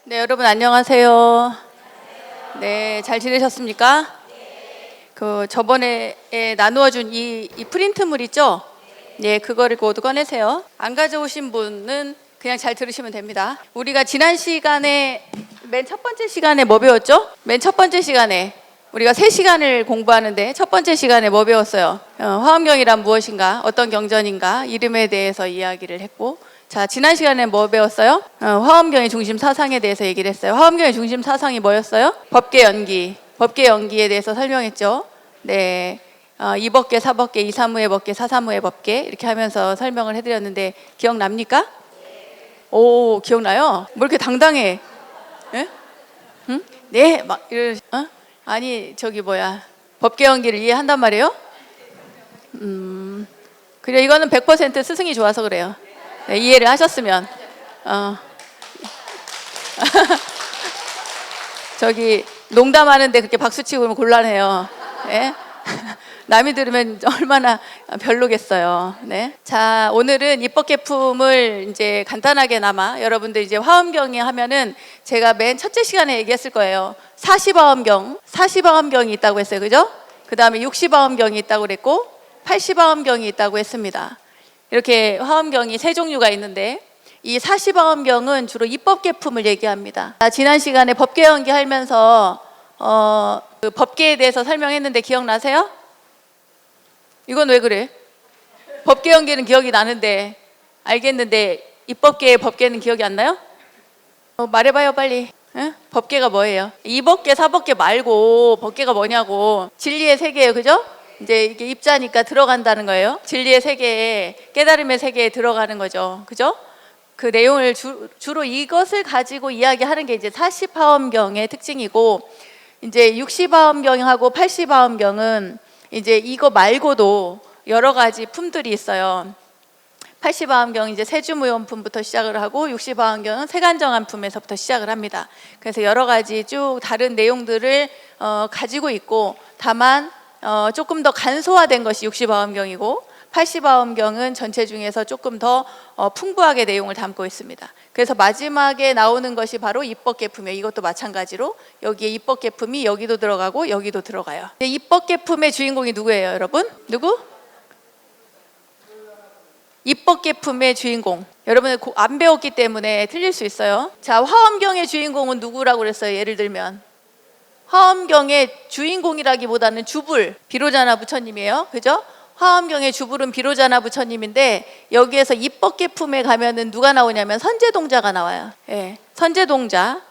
네, 여러분 안녕하세요. 네, 잘 지내셨습니까? 저번에 나누어준 이 프린트물 있죠? 네, 그거를 모두 꺼내세요. 안 가져오신 분은 그냥 잘 들으시면 됩니다. 우리가 지난 시간에 맨 첫 번째 시간에 뭐 배웠죠? 맨 첫 번째 시간에 우리가 3시간을 공부하는데 첫 번째 시간에 뭐 배웠어요? 화엄경이란 무엇인가? 어떤 경전인가? 이름에 대해서 이야기를 했고, 자, 지난 시간에 뭐 배웠어요? 화엄경의 중심 사상에 대해서 얘기를 했어요. 화엄경의 중심 사상이 뭐였어요? 법계 연기. 법계 연기에 대해서 설명했죠. 네, 2법계, 4법계, 2, 3무의 법계, 4, 3무의 법계 이렇게 하면서 설명을 해드렸는데 기억납니까? 오, 기억나요? 뭐 이렇게 당당해? 예? 응? 네, 막 아니 저기 뭐야, 법계 연기를 이해한단 말이에요? 그래, 이거는 100% 스승이 좋아서 그래요. 네, 이해를 하셨으면 저기 농담하는데 그렇게 박수치고 그러면 곤란해요. 네? 남이 들으면 얼마나 별로겠어요. 네. 자, 오늘은 입법개품을 이제 간단하게나마 여러분들 이제 화엄경이 하면은 제가 맨 첫째 시간에 얘기했을 거예요. 40화엄경이 있다고 했어요. 그죠? 그 다음에 60화엄경이 있다고 그랬고 80화엄경이 있다고 했습니다. 이렇게 화엄경이 3종류가 있는데 이 40화엄경은 주로 입법개품을 얘기합니다. 지난 시간에 법계연기 하면서 그 법계에 대해서 설명했는데 기억나세요? 이건 왜 그래? 법계연기는 기억이 나는데 알겠는데 입법계의 법계는 기억이 안 나요? 말해봐요 빨리. 응? 법계가 뭐예요? 2법계, 4법계 말고 법계가 뭐냐고. 진리의 세계예요, 그죠? 이제 이게 입자니까 들어간다는 거예요. 진리의 세계에, 깨달음의 세계에 들어가는 거죠, 그죠? 그 내용을 주로 이것을 가지고 이야기하는 게 이제 40화엄경의 특징이고, 이제 60화엄경하고 80화엄경은 이제 이거 말고도 여러 가지 품들이 있어요. 80화엄경은 이제 세주무용품부터 시작을 하고 60화엄경은 세간정안품에서부터 시작을 합니다. 그래서 여러 가지 쭉 다른 내용들을 가지고 있고, 다만 조금 더 간소화된 것이 60화엄경이고 80화엄경은 전체 중에서 조금 더 풍부하게 내용을 담고 있습니다. 그래서 마지막에 나오는 것이 바로 입법개품이에요. 이것도 마찬가지로 여기에 입법개품이 여기도 들어가고 여기도 들어가요. 입법개품의 주인공이 누구예요, 여러분? 누구? 입법개품의 주인공. 여러분은 안 배웠기 때문에 틀릴 수 있어요. 자, 화엄경의 주인공은 누구라고 그랬어요? 예를 들면 화엄경의 주인공이라기보다는 주불, 비로자나 부처님이에요. 그죠? 화엄경의 주불은 비로자나 부처님인데 여기에서 입법개품에 가면은 누가 나오냐면 선제동자가 나와요. 예, 선제동자.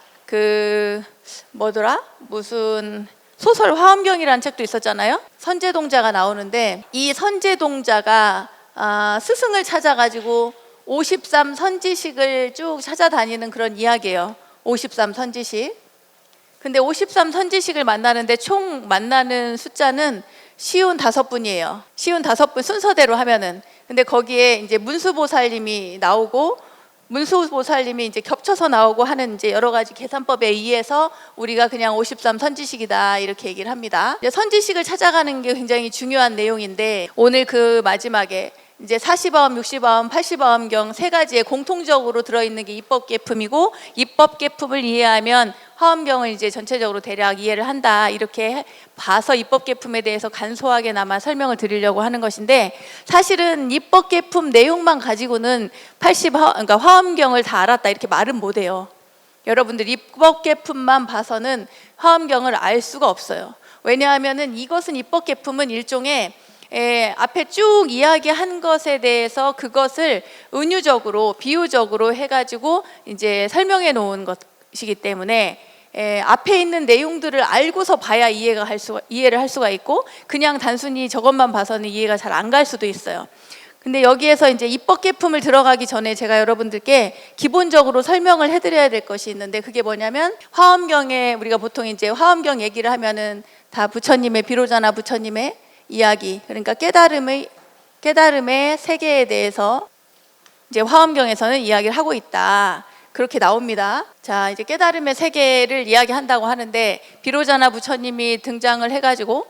뭐더라? 무슨 소설 화엄경이라는 책도 있었잖아요. 선제동자가 나오는데 이 선제동자가 스승을 찾아가지고 53 선지식을 쭉 찾아다니는 그런 이야기예요. 53 선지식. 근데 53 선지식을 만나는데 총 만나는 숫자는 쉬운 5분이에요. 쉬운 5분 순서대로 하면은. 근데 거기에 이제 문수보살님이 나오고, 문수보살님이 이제 겹쳐서 나오고 하는 이제 여러 가지 계산법에 의해서 우리가 그냥 53 선지식이다 이렇게 얘기를 합니다. 선지식을 찾아가는 게 굉장히 중요한 내용인데, 오늘 그 마지막에 이제 40화엄, 60화엄, 80화엄경 3가지에 공통적으로 들어있는 게 입법개품이고, 입법개품을 이해하면 화엄경을 이제 전체적으로 대략 이해를 한다 이렇게 봐서 입법개품에 대해서 간소하게나마 설명을 드리려고 하는 것인데, 사실은 입법개품 내용만 가지고는 그러니까 화엄경을 다 알았다 이렇게 말은 못해요. 여러분들 입법개품만 봐서는 화엄경을 알 수가 없어요. 왜냐하면은 이것은 입법개품은 일종의 앞에 쭉 이야기한 것에 대해서 그것을 은유적으로 비유적으로 해가지고 이제 설명해 놓은 것이기 때문에 앞에 있는 내용들을 알고서 봐야 이해를 할 수가 있고, 그냥 단순히 저것만 봐서는 이해가 잘 안 갈 수도 있어요. 근데 여기에서 이제 입법개품을 들어가기 전에 제가 여러분들께 기본적으로 설명을 해드려야 될 것이 있는데, 그게 뭐냐면 화엄경에 우리가 보통 이제 화엄경 얘기를 하면은 다 부처님의, 비로자나 부처님의 이야기, 그러니까 깨달음의 세계에 대해서 이제 화엄경에서는 이야기를 하고 있다 그렇게 나옵니다. 자, 이제 깨달음의 세계를 이야기한다고 하는데, 비로자나 부처님이 등장을 해가지고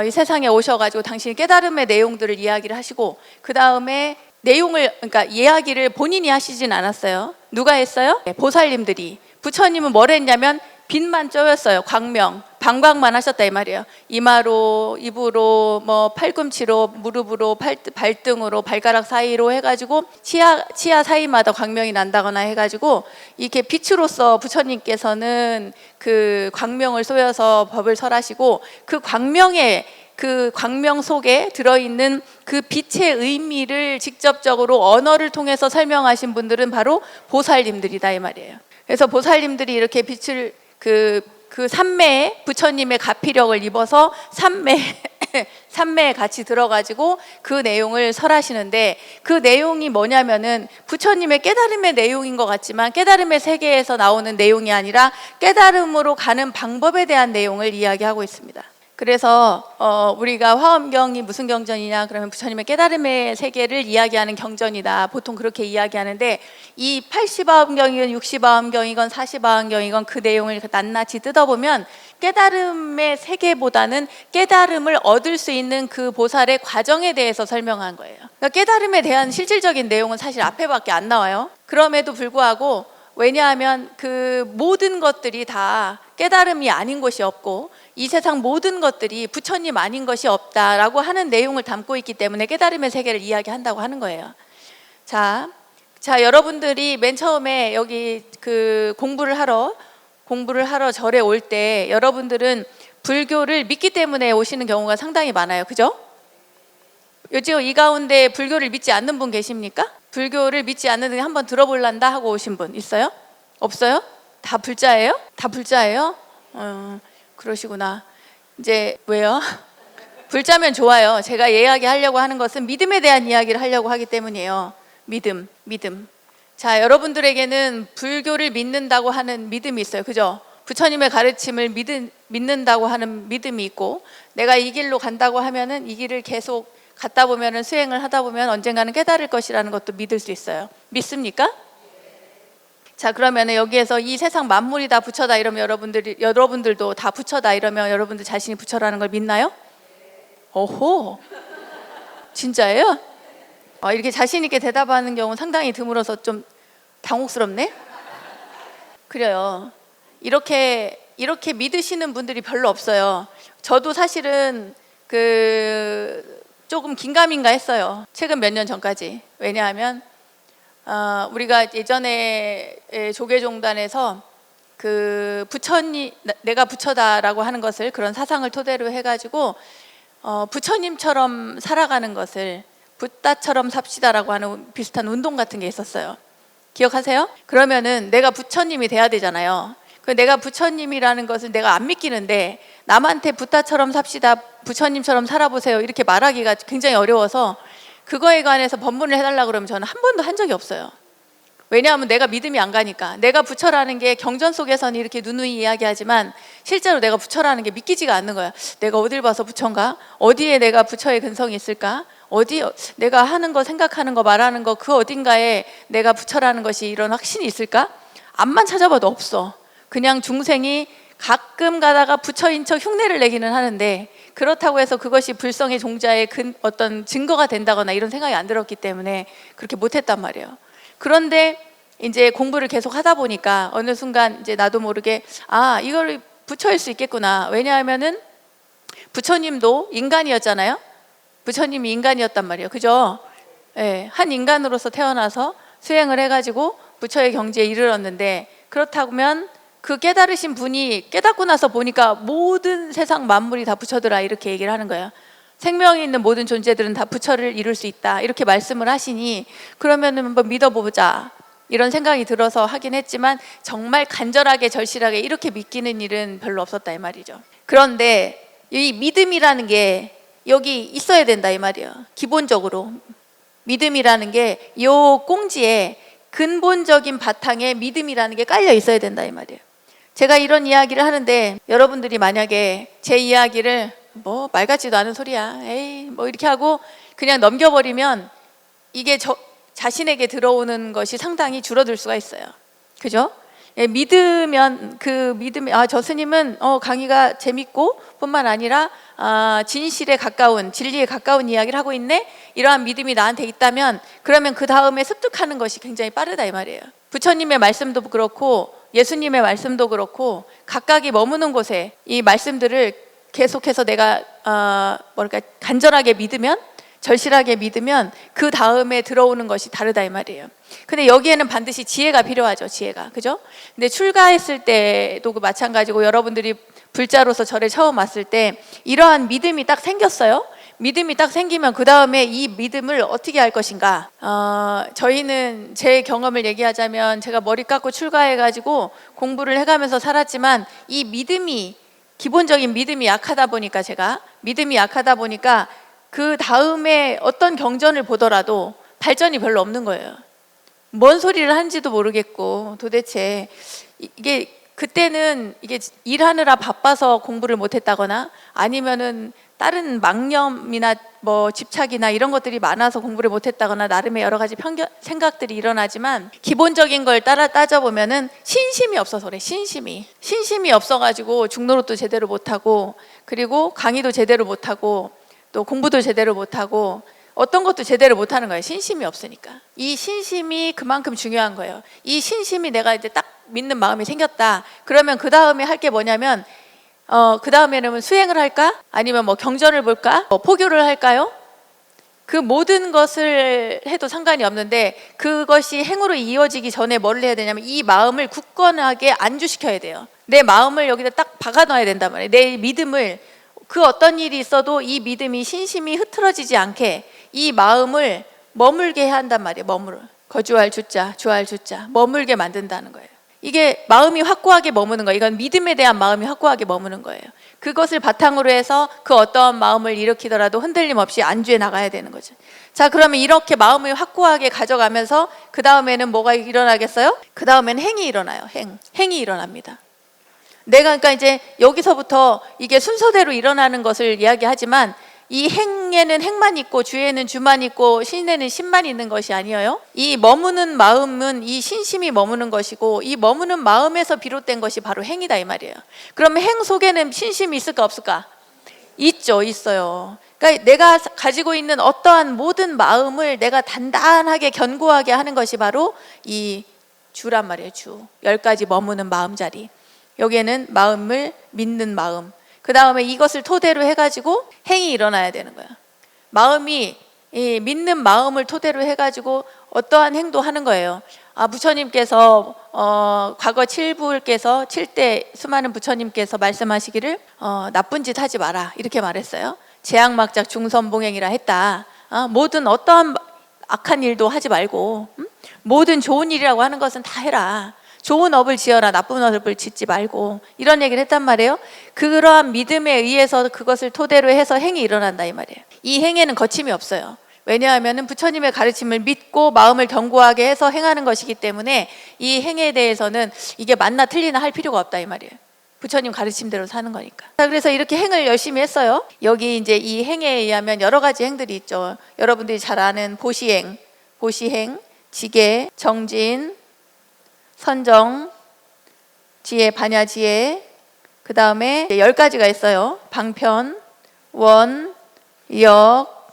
이 세상에 오셔가지고 당신이 깨달음의 내용들을 이야기를 하시고, 그 다음에 내용을, 그러니까 이야기를 본인이 하시진 않았어요. 누가 했어요? 보살님들이 부처님은 뭘 했냐면 빛만 쪼였어요. 광명, 방광만 하셨다 이 말이에요. 이마로, 입으로, 뭐 팔꿈치로, 무릎으로, 발등으로, 발가락 사이로 해가지고 치아 사이마다 광명이 난다거나 해가지고 이렇게 빛으로서 부처님께서는 그 광명을 쏘여서 법을 설하시고 그 광명 속에 들어있는 그 빛의 의미를 직접적으로 언어를 통해서 설명하신 분들은 바로 보살님들이다 이 말이에요. 그래서 보살님들이 이렇게 빛을 그 삼매에 부처님의 가피력을 입어서 삼매에 같이 들어가지고 그 내용을 설하시는데 그 내용이 뭐냐면은 부처님의 깨달음의 내용인 것 같지만 깨달음의 세계에서 나오는 내용이 아니라 깨달음으로 가는 방법에 대한 내용을 이야기하고 있습니다. 그래서 우리가 화엄경이 무슨 경전이냐 그러면 부처님의 깨달음의 세계를 이야기하는 경전이다. 보통 그렇게 이야기하는데 이 80화엄경이건 60화엄경이건 40화엄경이건 그 내용을 낱낱이 뜯어보면 깨달음의 세계보다는 깨달음을 얻을 수 있는 그 보살의 과정에 대해서 설명한 거예요. 그러니까 깨달음에 대한 실질적인 내용은 사실 앞에밖에 안 나와요. 그럼에도 불구하고 왜냐하면 그 모든 것들이 다 깨달음이 아닌 것이 없고 이 세상 모든 것들이 부처님 아닌 것이 없다라고 하는 내용을 담고 있기 때문에 깨달음의 세계를 이야기한다고 하는 거예요. 자, 여러분들이 맨 처음에 여기 그 공부를 하러 절에 올 때 여러분들은 불교를 믿기 때문에 오시는 경우가 상당히 많아요. 그죠? 요즘 이 가운데 불교를 믿지 않는 분 계십니까? 불교를 믿지 않는데 한번 들어볼란다 하고 오신 분 있어요? 없어요? 다 불자예요? 다 불자예요? 그러시구나. 이제 왜요? 불자면 좋아요. 제가 이야기하려고 하는 것은 믿음에 대한 이야기를 하려고 하기 때문이에요. 믿음. 자, 여러분들에게는 불교를 믿는다고 하는 믿음이 있어요. 그죠? 부처님의 가르침을 믿는다고 하는 믿음이 있고 내가 이 길로 간다고 하면은 이 길을 계속 갔다 보면은 수행을 하다 보면 언젠가는 깨달을 것이라는 것도 믿을 수 있어요. 믿습니까? 자, 그러면 여기에서 이 세상 만물이 다 부처다 이러면 여러분들도 다 부처다 이러면 여러분들 자신이 부처라는 걸 믿나요? 오호, 진짜예요? 이렇게 자신 있게 대답하는 경우는 상당히 드물어서 좀 당혹스럽네. 그래요. 이렇게 믿으시는 분들이 별로 없어요. 저도 사실은 조금 긴가민가 했어요. 최근 몇 년 전까지. 왜냐하면 우리가 예전에 조계종단에서 그 부처님, 내가 부처다라고 하는 것을 그런 사상을 토대로 해가지고 부처님처럼 살아가는 것을 붓다처럼 삽시다라고 하는 비슷한 운동 같은 게 있었어요. 기억하세요? 그러면은 내가 부처님이 돼야 되잖아요. 내가 부처님이라는 것을 내가 안 믿기는데 남한테 붓다처럼 삽시다, 부처님처럼 살아보세요 이렇게 말하기가 굉장히 어려워서 그거에 관해서 법문을 해달라고 그러면 저는 한 번도 한 적이 없어요. 왜냐하면 내가 믿음이 안 가니까. 내가 부처라는 게 경전 속에서는 이렇게 누누이 이야기하지만 실제로 내가 부처라는 게 믿기지가 않는 거야. 내가 어딜 봐서 부처인가? 어디에 내가 부처의 근성이 있을까? 내가 하는 거, 생각하는 거, 말하는 거 그 어딘가에 내가 부처라는 것이 이런 확신이 있을까? 앞만 찾아봐도 없어. 그냥 중생이 가끔 가다가 부처인 척 흉내를 내기는 하는데 그렇다고 해서 그것이 불성의 종자의 어떤 증거가 된다거나 이런 생각이 안 들었기 때문에 그렇게 못했단 말이에요. 그런데 이제 공부를 계속 하다 보니까 어느 순간 이제 나도 모르게 이걸 부처일 수 있겠구나. 왜냐하면은 부처님도 인간이었잖아요. 부처님이 인간이었단 말이에요. 그죠? 예, 한 인간으로서 태어나서 수행을 해가지고 부처의 경지에 이르렀는데 그렇다면 그 깨달으신 분이 깨닫고 나서 보니까 모든 세상 만물이 다 부처더라 이렇게 얘기를 하는 거예요. 생명이 있는 모든 존재들은 다 부처를 이룰 수 있다 이렇게 말씀을 하시니 그러면은 한번 믿어보자 이런 생각이 들어서 하긴 했지만 정말 간절하게 절실하게 이렇게 믿기는 일은 별로 없었다 이 말이죠. 그런데 이 믿음이라는 게 여기 있어야 된다 이 말이에요. 기본적으로 믿음이라는 게 요 꽁지에 근본적인 바탕에 믿음이라는 게 깔려 있어야 된다 이 말이에요. 제가 이런 이야기를 하는데 여러분들이 만약에 제 이야기를 말 같지도 않은 소리야 에이 이렇게 하고 그냥 넘겨버리면 이게 자신에게 들어오는 것이 상당히 줄어들 수가 있어요. 그죠? 믿으면 그 믿음이 저 스님은 강의가 재밌고 뿐만 아니라 진실에 가까운 진리에 가까운 이야기를 하고 있네 이러한 믿음이 나한테 있다면 그러면 그 다음에 습득하는 것이 굉장히 빠르다 이 말이에요. 부처님의 말씀도 그렇고 예수님의 말씀도 그렇고 각각이 머무는 곳에 이 말씀들을 계속해서 내가 간절하게 믿으면, 절실하게 믿으면 그 다음에 들어오는 것이 다르다 이 말이에요. 근데 여기에는 반드시 지혜가 필요하죠. 지혜가, 그죠? 근데 출가했을 때도 마찬가지고, 여러분들이 불자로서 절에 처음 왔을 때 이러한 믿음이 딱 생겼어요. 믿음이 딱 생기면 그 다음에 이 믿음을 어떻게 할 것인가. 저희는 제 경험을 얘기하자면, 제가 머리 깎고 출가해가지고 공부를 해가면서 살았지만, 이 믿음이, 기본적인 믿음이 약하다 보니까, 제가 믿음이 약하다 보니까 그 다음에 어떤 경전을 보더라도 발전이 별로 없는 거예요. 뭔 소리를 하는지도 모르겠고, 도대체 이게 그때는 이게 일하느라 바빠서 공부를 못했다거나, 아니면은 다른 망념이나 뭐 집착이나 이런 것들이 많아서 공부를 못했다거나, 나름의 여러 가지 생각들이 일어나지만, 기본적인 걸 따져보면은 신심이 없어서 그래. 신심이 없어가지고 중노릇도 제대로 못하고, 그리고 강의도 제대로 못하고, 또 공부도 제대로 못하고, 어떤 것도 제대로 못하는 거예요. 신심이 없으니까. 이 신심이 그만큼 중요한 거예요. 이 신심이, 내가 이제 딱 믿는 마음이 생겼다, 그러면 그 다음에 할 게 뭐냐면, 그 다음에는 수행을 할까? 아니면 뭐 경전을 볼까? 포교를 할까요? 그 모든 것을 해도 상관이 없는데, 그것이 행으로 이어지기 전에 뭘 해야 되냐면, 이 마음을 굳건하게 안주시켜야 돼요. 내 마음을 여기다 딱 박아놔야 된단 말이에요. 내 믿음을, 그 어떤 일이 있어도 이 믿음이, 신심이 흐트러지지 않게 이 마음을 머물게 해야 한단 말이에요. 거주할 주자, 주할 주자, 머물게 만든다는 거예요. 이게 마음이 확고하게 머무는 거예요. 이건 믿음에 대한 마음이 확고하게 머무는 거예요. 그것을 바탕으로 해서 그 어떠한 마음을 일으키더라도 흔들림 없이 안주해 나가야 되는 거죠. 자, 그러면 이렇게 마음을 확고하게 가져가면서 그 다음에는 뭐가 일어나겠어요? 그 다음에는 행이 일어나요. 행이 일어납니다. 내가, 그러니까 이제 여기서부터 이게 순서대로 일어나는 것을 이야기하지만, 이 행에는 행만 있고, 주에는 주만 있고, 신에는 신만 있는 것이 아니에요. 이 머무는 마음은 이 신심이 머무는 것이고, 이 머무는 마음에서 비롯된 것이 바로 행이다 이 말이에요. 그러면 행 속에는 신심이 있을까 없을까? 있어요. 그러니까 내가 가지고 있는 어떠한 모든 마음을 내가 단단하게 견고하게 하는 것이 바로 이 주란 말이에요. 주. 10가지 머무는 마음자리. 여기에는 마음을 믿는 마음, 그 다음에 이것을 토대로 해가지고 행이 일어나야 되는 거야. 마음이, 이 믿는 마음을 토대로 해가지고 어떠한 행도 하는 거예요. 부처님께서 과거 7부께서 7대 수많은 부처님께서 말씀하시기를 나쁜 짓 하지 마라 이렇게 말했어요. 재앙막작 중선봉행이라 했다. 모든 어떠한 악한 일도 하지 말고, 모든 좋은 일이라고 하는 것은 다 해라. 좋은 업을 지어라, 나쁜 업을 짓지 말고, 이런 얘기를 했단 말이에요. 그러한 믿음에 의해서 그것을 토대로 해서 행이 일어난다 이 말이에요. 이 행에는 거침이 없어요. 왜냐하면 부처님의 가르침을 믿고 마음을 견고하게 해서 행하는 것이기 때문에, 이 행에 대해서는 이게 맞나 틀리나 할 필요가 없다 이 말이에요. 부처님 가르침대로 사는 거니까. 자, 그래서 이렇게 행을 열심히 했어요. 여기 이제 이 행에 의하면 여러 가지 행들이 있죠. 여러분들이 잘 아는 보시행, 지계, 정진, 선정, 지혜, 반야지혜, 그 다음에 10가지가 있어요. 방편, 원, 역,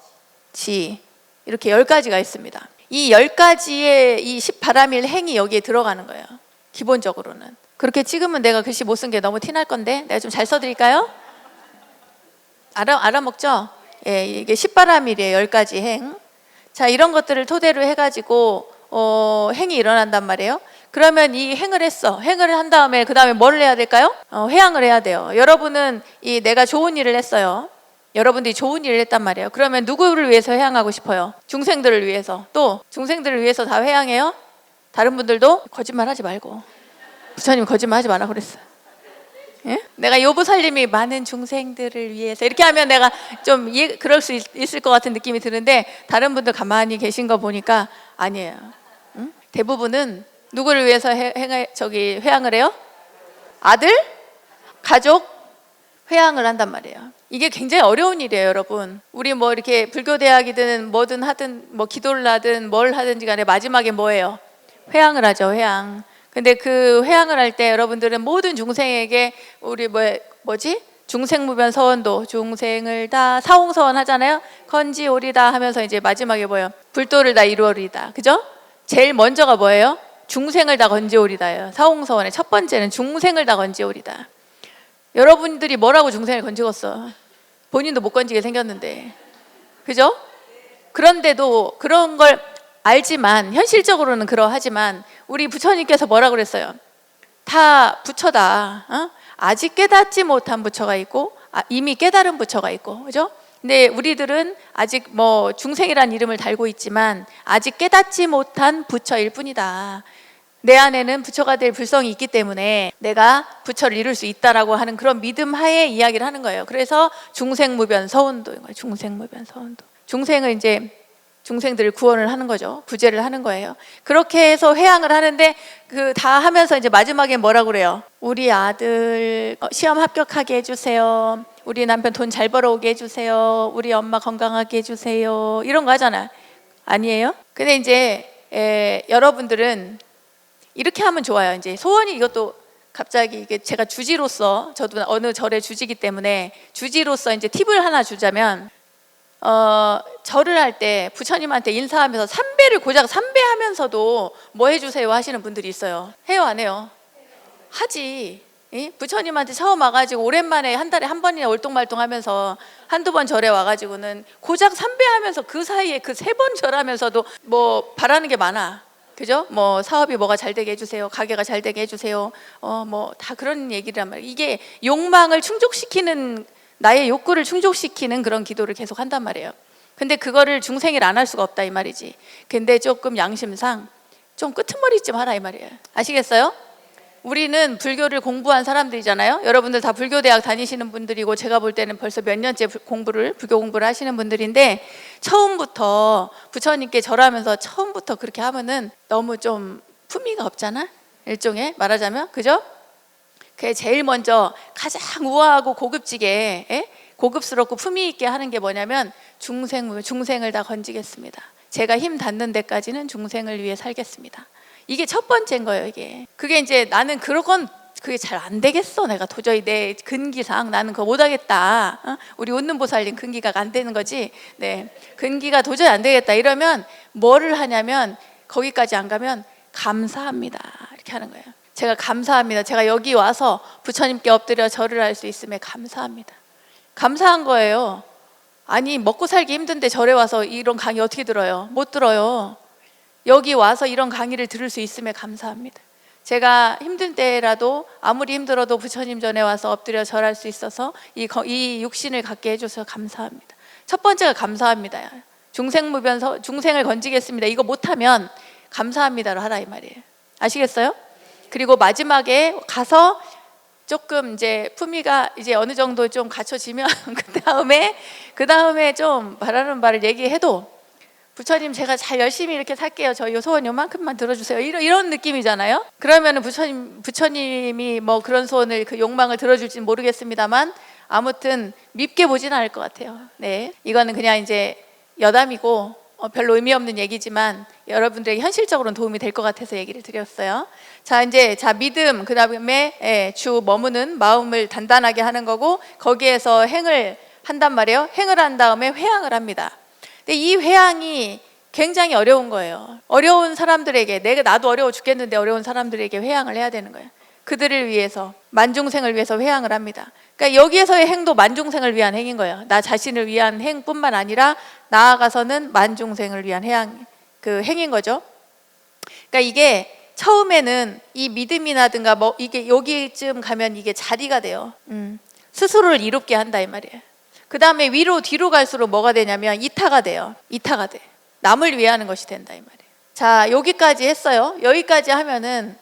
지, 이렇게 10가지가 있습니다. 이 10가지의 이 10바람일 행이 여기에 들어가는 거예요. 기본적으로는. 그렇게 찍으면 내가 글씨 못 쓴 게 너무 티날 건데, 내가 좀 잘 써드릴까요? 알아먹죠? 예, 이게 10바람일이에요. 10가지 행. 자, 이런 것들을 토대로 해가지고 행이 일어난단 말이에요. 그러면 이 행을 했어. 행을 한 다음에 그 다음에 뭘 해야 될까요? 회양을 해야 돼요. 여러분은 이 내가 좋은 일을 했어요. 여러분들이 좋은 일을 했단 말이에요. 그러면 누구를 위해서 회양하고 싶어요? 중생들을 위해서. 또 중생들을 위해서 다 회양해요? 다른 분들도? 거짓말하지 말고. 부처님 거짓말하지 말라 그랬어요. 예? 내가 요부살림이 많은 중생들을 위해서 이렇게 하면 내가 좀 그럴 수 있을 것 같은 느낌이 드는데, 다른 분들 가만히 계신 거 보니까 아니에요. 응? 대부분은 누구를 위해서 회양을 해요? 아들? 가족? 회양을 한단 말이에요. 이게 굉장히 어려운 일이에요, 여러분. 우리 뭐 이렇게 불교대학이든 뭐든 하든, 뭐 기도를 하든 뭘 하든지 간에 마지막에 뭐예요? 회양을 하죠, 회양. 근데 그 회양을 할 때 여러분들은 모든 중생에게 우리 중생무변 서원도, 중생을 다 사홍서원 하잖아요. 건지오리다 하면서 이제 마지막에 뭐예요? 불도를 다 이루어리다. 그죠? 제일 먼저가 뭐예요? 중생을 다 건지오리다요. 사홍서원의 첫 번째는 중생을 다 건지오리다. 여러분들이 뭐라고 중생을 건지겠어? 본인도 못 건지게 생겼는데, 그죠? 그런데도 그런 걸 알지만, 현실적으로는 그러하지만 우리 부처님께서 뭐라고 그랬어요? 다 부처다. 아직 깨닫지 못한 부처가 있고 이미 깨달은 부처가 있고, 그죠? 근데 우리들은 아직 뭐 중생이란 이름을 달고 있지만 아직 깨닫지 못한 부처일 뿐이다. 내 안에는 부처가 될 불성이 있기 때문에 내가 부처를 이룰 수 있다라고 하는 그런 믿음 하에 이야기를 하는 거예요. 그래서 중생무변서운도인 거예요. 중생무변서운도. 중생을 이제 중생들을 구원을 하는 거죠. 구제를 하는 거예요. 그렇게 해서 회양을 하는데 그 다 하면서 이제 마지막에 뭐라고 그래요? 우리 아들 시험 합격하게 해주세요. 우리 남편 돈 잘 벌어오게 해주세요. 우리 엄마 건강하게 해주세요. 이런 거 하잖아. 아니에요? 근데 이제 여러분들은 이렇게 하면 좋아요. 이제 소원이 이것도 갑자기 이게 제가 주지로서, 저도 어느 절의 주지기 때문에 주지로서 이제 팁을 하나 주자면, 절을 할 때 부처님한테 인사하면서 삼배를 고작 삼배하면서도 뭐 해주세요 하시는 분들이 있어요. 해요, 안 해요? 하지. 부처님한테 처음 와가지고 오랜만에 한 달에 한 번이나 올똥말똥하면서 한두 번 절에 와가지고는 고작 삼배하면서 그 사이에 그 세 번 절하면서도 뭐 바라는 게 많아. 그죠? 뭐 사업이 뭐가 잘 되게 해주세요. 가게가 잘 되게 해주세요. 뭐 다 그런 얘기란 말이에요. 이게 욕망을 충족시키는, 나의 욕구를 충족시키는 그런 기도를 계속 한단 말이에요. 근데 그거를 중생일 안 할 수가 없다 이 말이지. 근데 조금 양심상 좀 끄트머리 좀 하라 이 말이에요. 아시겠어요? 우리는 불교를 공부한 사람들이잖아요. 여러분들 다 불교대학 다니시는 분들이고, 제가 볼 때는 벌써 몇 년째 불교 공부를 하시는 분들인데, 처음부터 부처님께 절하면서 처음부터 그렇게 하면은 너무 좀 품위가 없잖아. 일종의 말하자면, 그죠? 그게 제일 먼저 가장 우아하고 고급지게, 고급스럽고 품위 있게 하는 게 뭐냐면 중생을 다 건지겠습니다. 제가 힘 닿는 데까지는 중생을 위해 살겠습니다. 이게 첫 번째인 거예요. 이게 그게 이제 나는 그게 잘 안 되겠어. 내가 도저히 내 근기상 나는 그거 못 하겠다. 우리 웃는 보살님 근기가 안 되는 거지. 네, 근기가 도저히 안 되겠다. 이러면 뭐를 하냐면, 거기까지 안 가면 감사합니다 이렇게 하는 거예요. 제가 감사합니다. 제가 여기 와서 부처님께 엎드려 절을 할 수 있음에 감사합니다. 감사한 거예요. 아니 먹고 살기 힘든데 절에 와서 이런 강의 어떻게 들어요? 못 들어요. 여기 와서 이런 강의를 들을 수 있음에 감사합니다. 제가 힘든 때라도 아무리 힘들어도 부처님 전에 와서 엎드려 절할 수 있어서 이 육신을 갖게 해줘서 감사합니다. 첫 번째가 감사합니다. 중생무변서, 중생을 건지겠습니다. 이거 못하면 감사합니다로 하라 이 말이에요. 아시겠어요? 그리고 마지막에 가서 조금 이제 품위가 이제 어느 정도 좀 갖춰지면 그 다음에 좀 바라는 바를 얘기해도, 부처님 제가 잘 열심히 이렇게 살게요. 저희 소원 요만큼만 들어주세요. 이런 느낌이잖아요. 그러면은 부처님이 뭐 그런 소원을, 그 욕망을 들어줄지는 모르겠습니다만 아무튼 밉게 보지는 않을 것 같아요. 네, 이거는 그냥 이제 여담이고 별로 의미 없는 얘기지만 여러분들에게 현실적으로는 도움이 될 것 같아서 얘기를 드렸어요. 자, 이제 믿음, 그 다음에 주 머무는 마음을 단단하게 하는 거고, 거기에서 행을 한단 말이에요. 행을 한 다음에 회양을 합니다. 근데 이 회양이 굉장히 어려운 거예요. 어려운 사람들에게, 나도 어려워 죽겠는데 어려운 사람들에게 회양을 해야 되는 거예요. 그들을 위해서, 만중생을 위해서 회양을 합니다. 그러니까 여기에서의 행도 만중생을 위한 행인 거예요. 나 자신을 위한 행뿐만 아니라 나아가서는 만중생을 위한 행인 거죠. 그러니까 이게 처음에는 이 믿음이라든가 뭐 이게 여기쯤 가면 이게 자리가 돼요. 스스로를 이롭게 한다 이 말이에요. 그 다음에 위로 뒤로 갈수록 뭐가 되냐면 이타가 돼요. 이타가 돼. 남을 위해 하는 것이 된다 이 말이에요. 자, 여기까지 했어요. 여기까지 하면은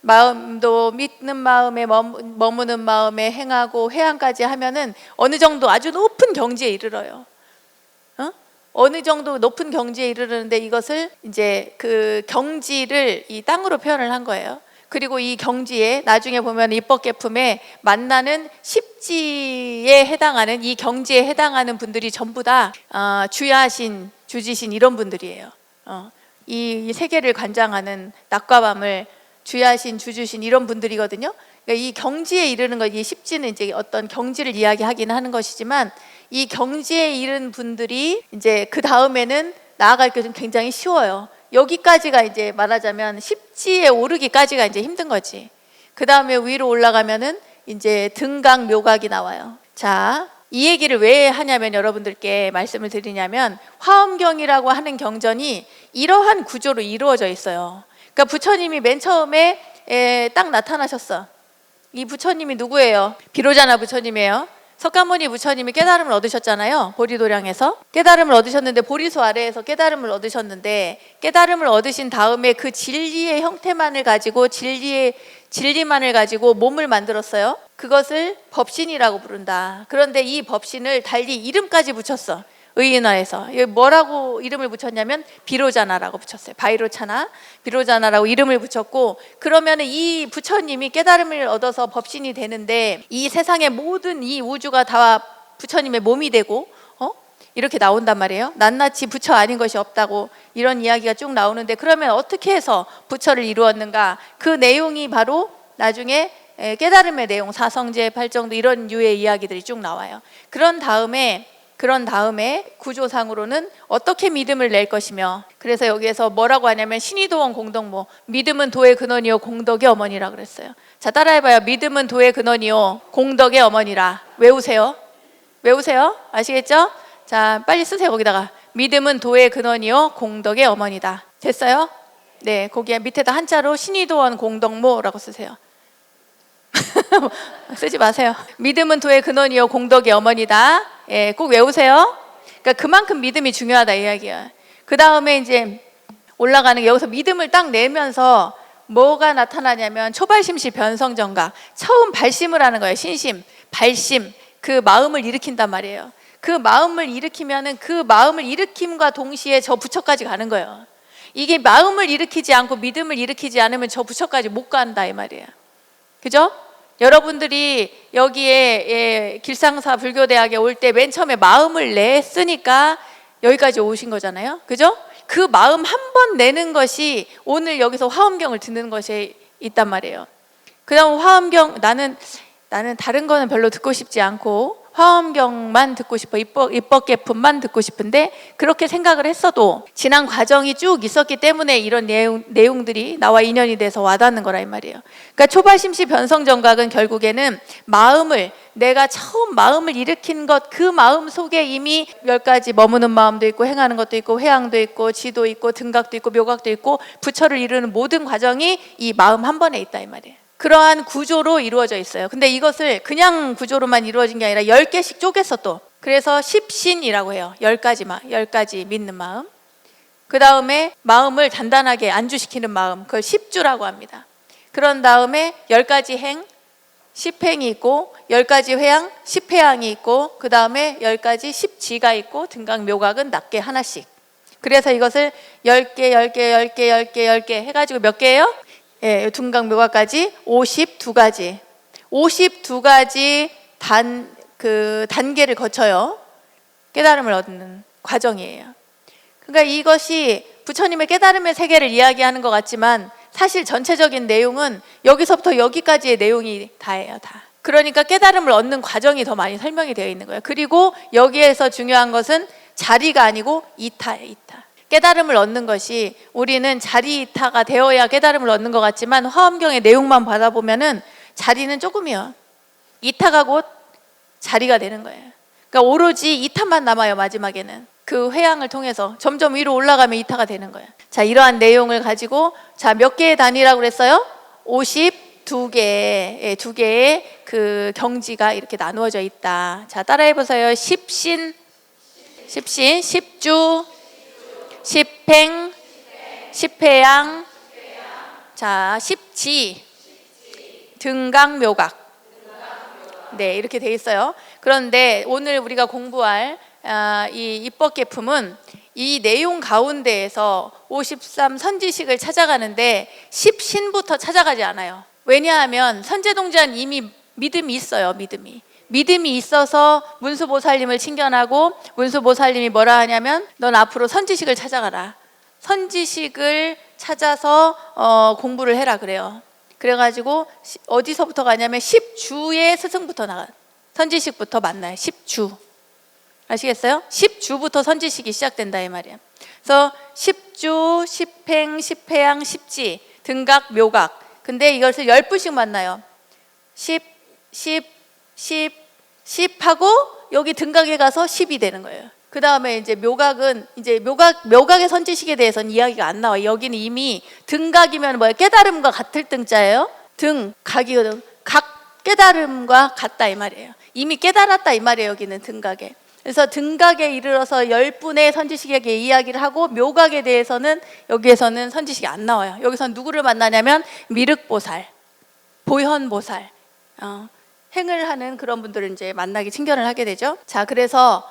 마음도 믿는 마음에 머무는 마음에 행하고 회양까지 하면은 어느 정도 아주 높은 경지에 이르러요. 어느 정도 높은 경지에 이르르는데, 이것을 이제 그 경지를 이 땅으로 표현을 한 거예요. 그리고 이 경지에 나중에 보면 입법계품에 만나는 십지에 해당하는, 이 경지에 해당하는 분들이 전부 다 주야신, 주지신 이런 분들이에요. 이 세계를 관장하는 낮과 밤을 주야신, 주주신 이런 분들이거든요. 그러니까 이 경지에 이르는 것, 이 십지는 이제 어떤 경지를 이야기하긴 하는 것이지만, 이 경지에 이른 분들이 이제 그 다음에는 나아갈 게 좀 굉장히 쉬워요. 여기까지가 이제 말하자면 십지에 오르기까지가 이제 힘든 거지. 그 다음에 위로 올라가면은 이제 등각 묘각이 나와요. 자, 이 얘기를 왜 하냐면 여러분들께 말씀을 드리냐면 화엄경이라고 하는 경전이 이러한 구조로 이루어져 있어요. 그러니까 부처님이 맨 처음에 딱 나타나셨어. 이 부처님이 누구예요? 비로자나 부처님이에요. 석가모니 부처님이 깨달음을 얻으셨잖아요. 보리도량에서 깨달음을 얻으셨는데, 보리수 아래에서 깨달음을 얻으셨는데, 깨달음을 얻으신 다음에 그 진리의 형태만을 가지고 진리만을 가지고 몸을 만들었어요. 그것을 법신이라고 부른다. 그런데 이 법신을 달리 이름까지 붙였어. 의인화해서 뭐라고 이름을 붙였냐면 비로자나라고 붙였어요. 바이로차나 비로자나라고 이름을 붙였고, 그러면 이 부처님이 깨달음을 얻어서 법신이 되는데 이 세상의 모든 이 우주가 다 부처님의 몸이 되고 이렇게 나온단 말이에요. 낱낱이 부처 아닌 것이 없다고 이런 이야기가 쭉 나오는데, 그러면 어떻게 해서 부처를 이루었는가? 그 내용이 바로 나중에 깨달음의 내용, 사성제, 팔정도 이런 유의 이야기들이 쭉 나와요. 그런 다음에 구조상으로는 어떻게 믿음을 낼 것이며, 그래서 여기에서 뭐라고 하냐면 신의도원 공덕모, 믿음은 도의 근원이요 공덕의 어머니라 그랬어요. 자, 따라해봐요. 믿음은 도의 근원이요 공덕의 어머니라. 외우세요. 아시겠죠? 자, 빨리 쓰세요. 거기다가 믿음은 도의 근원이요 공덕의 어머니다. 됐어요? 네, 거기 밑에다 한자로 신의도원 공덕모라고 쓰세요. 쓰지 마세요. 믿음은 도의 근원이요 공덕의 어머니다. 예, 꼭 외우세요. 그러니까 그만큼 믿음이 중요하다 이 이야기야. 그 다음에 이제 올라가는 게, 여기서 믿음을 딱 내면서 뭐가 나타나냐면 초발심시 변성정각, 처음 발심을 하는 거예요. 신심, 발심, 그 마음을 일으킨단 말이에요. 그 마음을 일으키면은 그 마음을 일으킴과 동시에 저 부처까지 가는 거예요. 이게 마음을 일으키지 않고 믿음을 일으키지 않으면 저 부처까지 못 간다 이 말이에요. 그죠? 여러분들이 여기에 길상사 불교대학에 올 때 맨 처음에 마음을 냈으니까 여기까지 오신 거잖아요. 그죠? 그 마음 한 번 내는 것이 오늘 여기서 화엄경을 듣는 것이 있단 말이에요. 그 다음 화엄경, 나는 다른 거는 별로 듣고 싶지 않고 화엄경만 듣고 싶어, 입법계품만 듣고 싶은데, 그렇게 생각을 했어도 지난 과정이 쭉 있었기 때문에 이런 내용들이 나와 인연이 돼서 와닿는 거라 이 말이에요. 그러니까 초발심시 변성정각은 결국에는 내가 처음 마음을 일으킨 것, 그 마음 속에 이미 10가지 머무는 마음도 있고 행하는 것도 있고 회향도 있고 지도 있고 등각도 있고 묘각도 있고 부처를 이루는 모든 과정이 이 마음 한 번에 있다 이 말이에요. 그러한 구조로 이루어져 있어요. 근데 이것을 그냥 구조로만 이루어진 게 아니라 10개씩 쪼갰어 또. 그래서 십신이라고 해요. 10가지 믿는 마음. 그 다음에 마음을 단단하게 안주시키는 마음, 그걸 십주라고 합니다. 그런 다음에 10가지 행, 10행이 있고 10가지 회향, 10회향이 있고, 그 다음에 10가지 10지가 있고, 등각 묘각은 낮게 하나씩. 그래서 이것을 10개 해가지고 몇 개예요? 예, 등각 묘각까지 52가지. 52가지 단계를 거쳐요. 깨달음을 얻는 과정이에요. 그러니까 이것이 부처님의 깨달음의 세계를 이야기하는 것 같지만 사실 전체적인 내용은 여기서부터 여기까지의 내용이 다예요, 다. 그러니까 깨달음을 얻는 과정이 더 많이 설명이 되어 있는 거예요. 그리고 여기에서 중요한 것은 자리가 아니고 이타예요, 이타. 깨달음을 얻는 것이, 우리는 자리 이타가 되어야 깨달음을 얻는 것 같지만 화엄경의 내용만 받아보면은 자리는 조금이요. 이타가 곧 자리가 되는 거예요. 그러니까 오로지 이타만 남아요, 마지막에는. 그 회향을 통해서 점점 위로 올라가면 이타가 되는 거예요. 자, 이러한 내용을 가지고, 자, 몇 개의 단위라고 그랬어요? 52개의, 2개의 그 경지가 이렇게 나누어져 있다. 자, 따라해보세요. 십신, 십주, 십행, 십회양, 자, 십지, 등각 묘각. 네, 이렇게 돼 있어요. 그런데 오늘 우리가 공부할 이 입법계품은 이 내용 가운데에서 53 선지식을 찾아가는데 십신부터 찾아가지 않아요. 왜냐하면 선제동자는 이미 믿음이 있어요. 믿음이 있어서 문수보살님을 칭견하고, 문수보살님이 뭐라 하냐면 넌 앞으로 선지식을 찾아가라. 선지식을 찾아서 공부를 해라 그래요. 그래가지고 어디서부터 가냐면 십주의 스승부터 나가, 선지식부터 만나요. 십주. 아시겠어요? 십주부터 선지식이 시작된다 이 말이야. 그래서 십주, 십행, 십회양, 십지, 등각, 묘각. 근데 이것을 10분씩 만나요. 10 하고 여기 등각에 가서 10이 되는 거예요. 그 다음에 이제 묘각은 이제 묘각의 선지식에 대해서는 이야기가 안 나와요. 여기는 이미 등각이면 뭐예요? 깨달음과 같을 등자예요. 각이거든. 각 깨달음과 같다 이 말이에요. 이미 깨달았다 이 말이에요. 여기는 등각에. 그래서 등각에 이르러서 10분의 선지식에게 이야기를 하고 묘각에 대해서는 여기에서는 선지식이 안 나와요. 여기서 누구를 만나냐면 미륵보살, 보현보살, 행을 하는 그런 분들을 이제 만나기 친견을 하게 되죠. 자, 그래서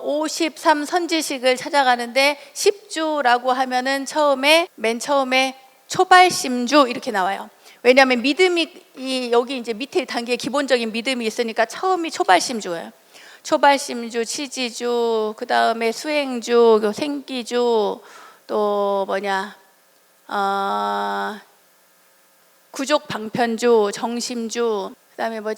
53 선지식을 찾아가는데 10주라고 하면은 맨 처음에 초발심주 이렇게 나와요. 왜냐하면 믿음이 여기 이제 밑에 단계에 기본적인 믿음이 있으니까 처음이 초발심주예요. 초발심주, 치지주, 그 다음에 수행주, 생기주, 또 구족방편주, 정심주, 그 다음에 뭐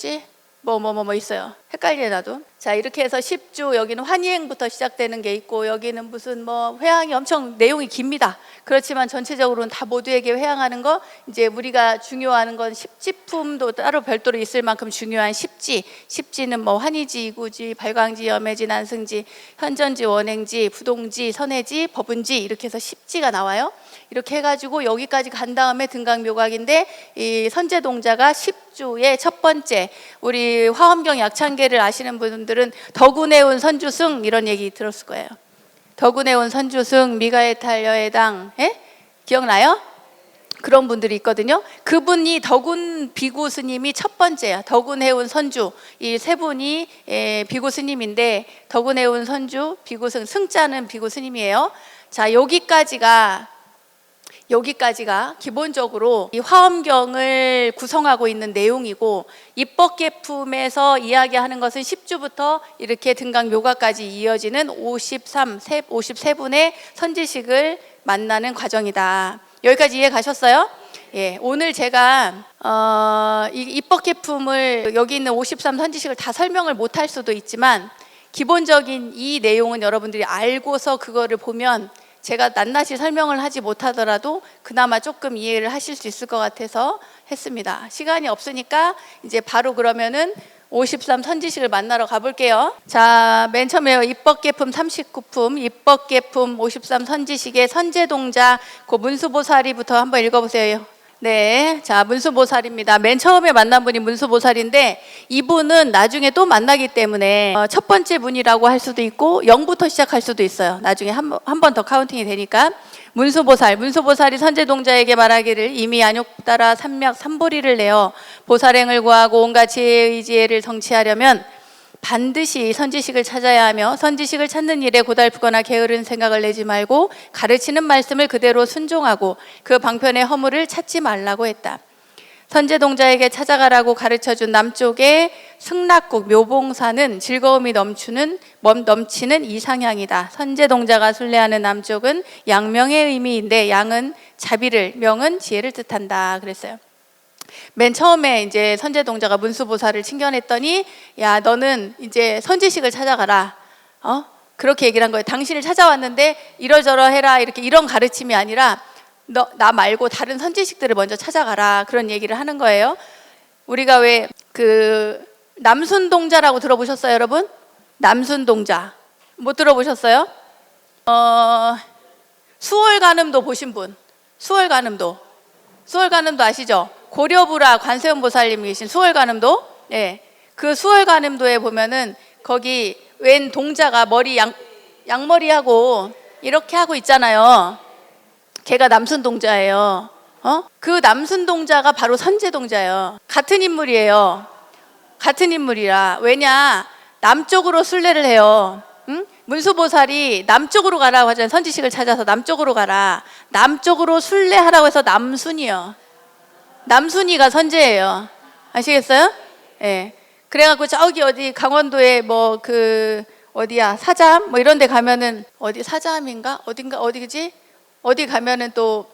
있어요. 헷갈려 나도. 자, 이렇게 해서 10주, 여기는 환희행부터 시작되는 게 있고, 여기는 무슨 회향이 엄청 내용이 깁니다. 그렇지만 전체적으로는 다 모두에게 회향하는 거, 이제 우리가 중요하는 건 십지품도 따로 별도로 있을 만큼 중요한 십지. 십지는 환희지, 이구지, 발광지, 염해지, 난승지, 현전지, 원행지, 부동지, 선해지, 법운지 이렇게 해서 십지가 나와요. 이렇게 해가지고 여기까지 간 다음에 등각묘각인데, 이 선제동자가 10주의 첫 번째, 우리 화엄경 약창계를 아시는 분들은 덕운해운 선주승 이런 얘기 들었을 거예요. 덕운해운 선주승, 미가에탈여해당, 기억나요? 그런 분들이 있거든요. 그분이 덕운 비구 스님이 첫 번째야. 덕운해운 선주, 이 세 분이 비구 스님인데, 덕운해운 선주, 비구 승자는 비구 스님이에요. 자, 여기까지가 기본적으로 이 화엄경을 구성하고 있는 내용이고, 입법계품에서 이야기하는 것은 10주부터 이렇게 등각묘각까지 이어지는 53분의 선지식을 만나는 과정이다. 여기까지 이해 가셨어요? 예, 오늘 제가 이 입법계품을 여기 있는 53 선지식을 다 설명을 못할 수도 있지만, 기본적인 이 내용은 여러분들이 알고서 그거를 보면 제가 낱낱이 설명을 하지 못하더라도 그나마 조금 이해를 하실 수 있을 것 같아서 했습니다. 시간이 없으니까 이제 바로 그러면은 53 선지식을 만나러 가볼게요. 자, 맨 처음에 입법계품 39품, 입법계품 53 선지식의 선제동자, 그 문수보살이부터 한번 읽어보세요. 네, 자, 문수보살입니다. 맨 처음에 만난 분이 문수보살인데, 이분은 나중에 또 만나기 때문에 첫 번째 분이라고 할 수도 있고 0부터 시작할 수도 있어요. 나중에 한 번 더 카운팅이 되니까. 문수보살이 선제동자에게 말하기를, 이미 안욕 따라 삼맥 삼보리를 내어 보살행을 구하고 온갖 지혜의 지혜를 성취하려면 반드시 선지식을 찾아야 하며, 선지식을 찾는 일에 고달프거나 게으른 생각을 내지 말고 가르치는 말씀을 그대로 순종하고 그 방편의 허물을 찾지 말라고 했다. 선제동자에게 찾아가라고 가르쳐준 남쪽의 승락국 묘봉사는 즐거움이 넘치는 이상향이다. 선제동자가 순례하는 남쪽은 양명의 의미인데, 양은 자비를, 명은 지혜를 뜻한다 그랬어요. 맨 처음에 이제 선제동자가 문수보살을 친견했더니, 야, 너는 이제 선지식을 찾아가라. 그렇게 얘기를 한 거예요. 당신을 찾아왔는데 이러저러 해라, 이런 가르침이 아니라 나 말고 다른 선지식들을 먼저 찾아가라, 그런 얘기를 하는 거예요. 우리가 왜 남순동자라고 들어보셨어요, 여러분? 남순동자 못 들어보셨어요? 수월간음도 보신 분? 수월간음도 아시죠? 고려부라 관세음보살님 계신 수월간음도. 네, 그 수월간음도에 보면은 거기 웬 동자가 머리 양머리하고 이렇게 하고 있잖아요. 걔가 남순동자예요. 그 남순동자가 바로 선제동자예요. 같은 인물이에요. 같은 인물이라. 왜냐, 남쪽으로 순례를 해요. 응? 문수보살이 남쪽으로 가라고 하잖아요. 선지식을 찾아서 남쪽으로 가라. 남쪽으로 순례하라고 해서 남순이요. 남순이가 선제예요. 아시겠어요? 예. 네. 그래갖고 저기 어디 강원도에 어디야, 사잠 이런 데 가면은, 어디 사잠인가 어디지, 어디 가면은 또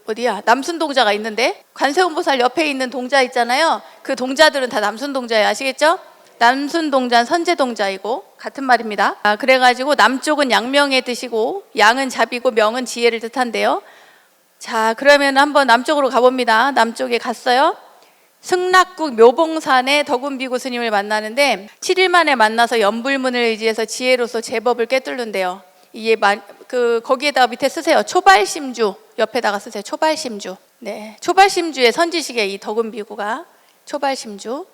어디야, 남순동자가 있는데, 관세음보살 옆에 있는 동자 있잖아요. 그 동자들은 다 남순동자예요. 아시겠죠? 남순동자는 선제동자이고 같은 말입니다. 그래가지고 남쪽은 양명의 뜻이고 양은 자비고 명은 지혜를 뜻한데요. 자, 그러면 한번 남쪽으로 가봅니다. 남쪽에 갔어요. 승낙국 묘봉산의 덕운비구 스님을 만나는데 7일 만에 만나서 연불문을 의지해서 지혜로서 제법을 꿰뚫는데요. 이게 거기에다가 밑에 쓰세요. 초발심주 옆에다가 쓰세요. 초발심주. 네, 초발심주의 선지식의 이 덕운비구가 초발심주.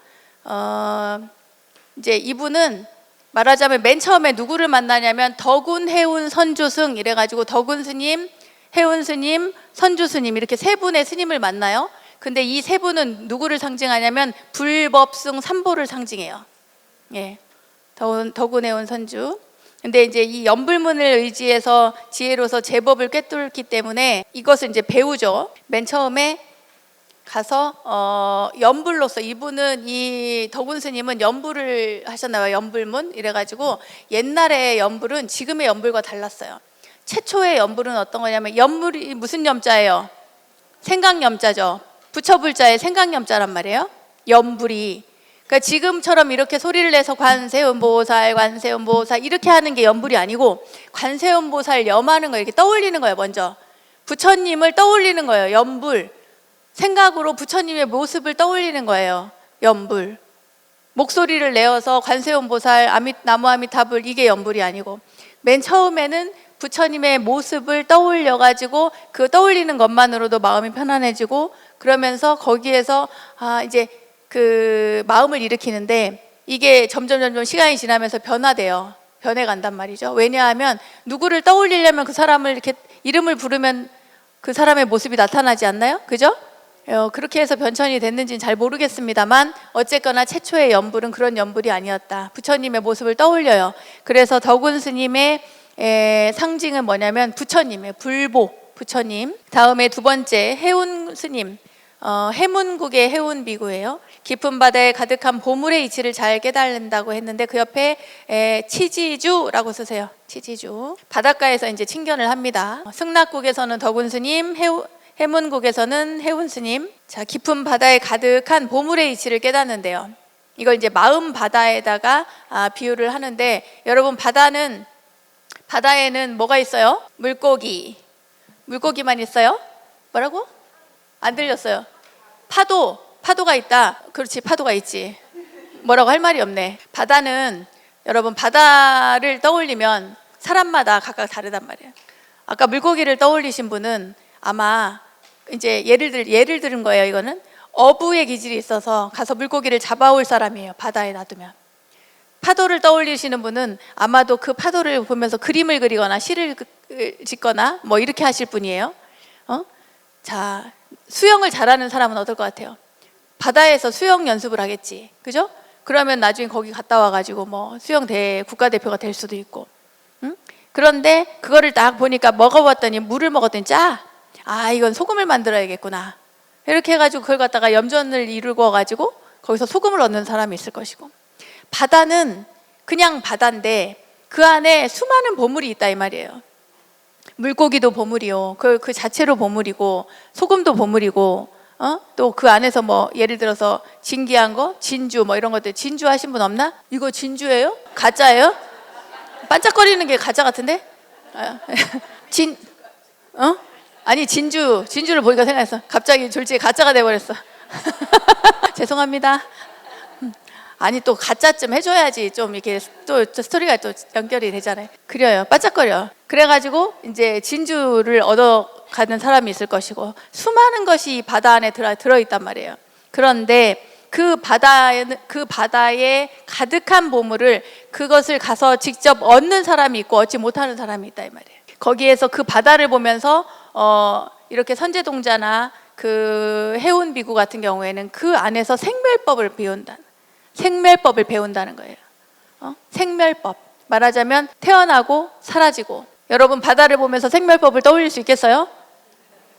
이제 이분은 말하자면 맨 처음에 누구를 만나냐면 덕운, 해운, 선주승 이래가지고 덕운 스님, 해운 스님, 선주 스님 이렇게 세 분의 스님을 만나요. 근데 이 세 분은 누구를 상징하냐면 불법승 삼보를 상징해요. 예, 덕운, 해운, 선주. 근데 이제 이 연불문을 의지해서 지혜로서 제법을 꿰뚫기 때문에 이것을 이제 배우죠. 맨 처음에 가서 연불로서 이분은 이 덕운 스님은 연불을 하셨나봐요. 연불문 이래가지고 옛날의 연불은 지금의 연불과 달랐어요. 최초의 연불은 어떤 거냐면 연불이 무슨 염자예요? 생강염자죠. 부처불자의 생강염자란 말이에요. 연불이. 그러니까 지금처럼 이렇게 소리를 내서 관세음보살, 관세음보살 이렇게 하는 게 연불이 아니고 관세음보살 염하는 거 이렇게 떠올리는 거예요. 먼저 부처님을 떠올리는 거예요. 연불. 생각으로 부처님의 모습을 떠올리는 거예요. 연불. 목소리를 내어서 관세음보살, 나무아미타불 이게 연불이 아니고 맨 처음에는 부처님의 모습을 떠올려가지고 그 떠올리는 것만으로도 마음이 편안해지고 그러면서 거기에서 이제 그 마음을 일으키는데 이게 점점 시간이 지나면서 변화돼요. 변해간단 말이죠. 왜냐하면 누구를 떠올리려면 그 사람을 이렇게 이름을 부르면 그 사람의 모습이 나타나지 않나요? 그죠? 그렇게 해서 변천이 됐는지는 잘 모르겠습니다만 어쨌거나 최초의 연불은 그런 연불이 아니었다. 부처님의 모습을 떠올려요. 그래서 덕운 스님의 상징은 뭐냐면 부처님의 불보 부처님. 다음에 두 번째 해운 스님, 해문국의 해운 비구예요. 깊은 바다에 가득한 보물의 이치를 잘 깨달는다고 했는데 그 옆에 치지주라고 쓰세요. 치지주. 바닷가에서 이제 친견을 합니다. 승낙국에서는 덕운 스님, 해문국에서는 해운 스님. 자, 깊은 바다에 가득한 보물의 이치를 깨닫는데요. 이걸 이제 마음 바다에다가 비유를 하는데 여러분 바다에는 뭐가 있어요? 물고기만 있어요? 뭐라고? 안 들렸어요. 파도가 있다. 그렇지, 파도가 있지. 뭐라고 할 말이 없네. 바다는 여러분 바다를 떠올리면 사람마다 각각 다르단 말이에요. 아까 물고기를 떠올리신 분은 아마 이제 예를 들은 거예요. 이거는 어부의 기질이 있어서 가서 물고기를 잡아올 사람이에요. 바다에 놔두면. 파도를 떠올리시는 분은 아마도 그 파도를 보면서 그림을 그리거나 시를 짓거나 뭐 이렇게 하실 분이에요. 자, 수영을 잘하는 사람은 어떨 것 같아요? 바다에서 수영 연습을 하겠지, 그죠? 그러면 나중에 거기 갔다 와가지고 뭐 수영대 국가대표가 될 수도 있고. 그런데 그거를 딱 보니까 물을 먹었더니 짜. 이건 소금을 만들어야겠구나. 이렇게 해가지고 그걸 갖다가 염전을 이루고 가지고 거기서 소금을 얻는 사람이 있을 것이고, 바다는 그냥 바다인데 그 안에 수많은 보물이 있다 이 말이에요. 물고기도 보물이요. 그 자체로 보물이고 소금도 보물이고 또 그 안에서 뭐 예를 들어서 진귀한 거, 진주 뭐 이런 것들. 진주 하신 분 없나? 이거 진주예요? 가짜예요? 반짝거리는 게 가짜 같은데? 아니 진주를 보니까 생각했어. 갑자기 졸지에 가짜가 돼버렸어. 죄송합니다. 아니 또 가짜쯤 해줘야지 좀 이렇게 또 스토리가 또 연결이 되잖아요. 그래요, 반짝거려. 그래가지고 이제 진주를 얻어가는 사람이 있을 것이고 수많은 것이 바다 안에 들어있단 말이에요. 그런데 그 바다에 가득한 보물을 그것을 가서 직접 얻는 사람이 있고 얻지 못하는 사람이 있다 이 말이에요. 거기에서 그 바다를 보면서 이렇게 선제동자나 그 해운 비구 같은 경우에는 그 안에서 생멸법을 배운다는 거예요. 생멸법. 말하자면 태어나고 사라지고. 여러분 바다를 보면서 생멸법을 떠올릴 수 있겠어요?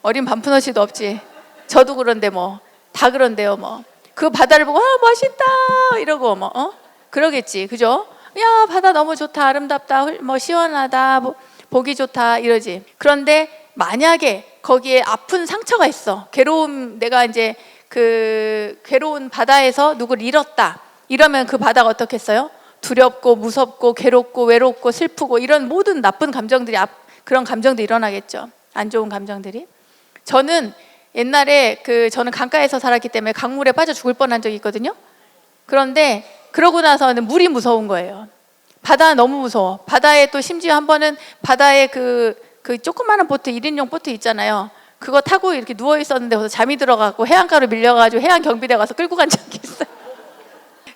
어린 반푼어치도 없지. 저도 그런데 뭐 다 그런데요. 뭐 그 바다를 보고 멋있다 이러고 뭐 그러겠지, 그죠? 야, 바다 너무 좋다, 아름답다, 뭐 시원하다, 뭐 보기 좋다 이러지. 그런데 만약에 거기에 아픈 상처가 있어, 내가 이제 그 괴로운 바다에서 누구를 잃었다, 이러면 그 바다가 어떻겠어요? 두렵고 무섭고 괴롭고 외롭고 슬프고 이런 모든 나쁜 감정들이 그런 감정들이 일어나겠죠. 안 좋은 감정들이. 저는 옛날에 저는 강가에서 살았기 때문에 강물에 빠져 죽을 뻔한 적이 있거든요. 그런데 그러고 나서는 물이 무서운 거예요. 바다는 너무 무서워. 바다에 또 심지어 한 번은 바다에 그 조그마한 보트, 1인용 보트 있잖아요. 그거 타고 이렇게 누워 있었는데 거기서 잠이 들어가고 해안가로 밀려가지고 해안 경비대 가서 끌고 간 적이 있어요.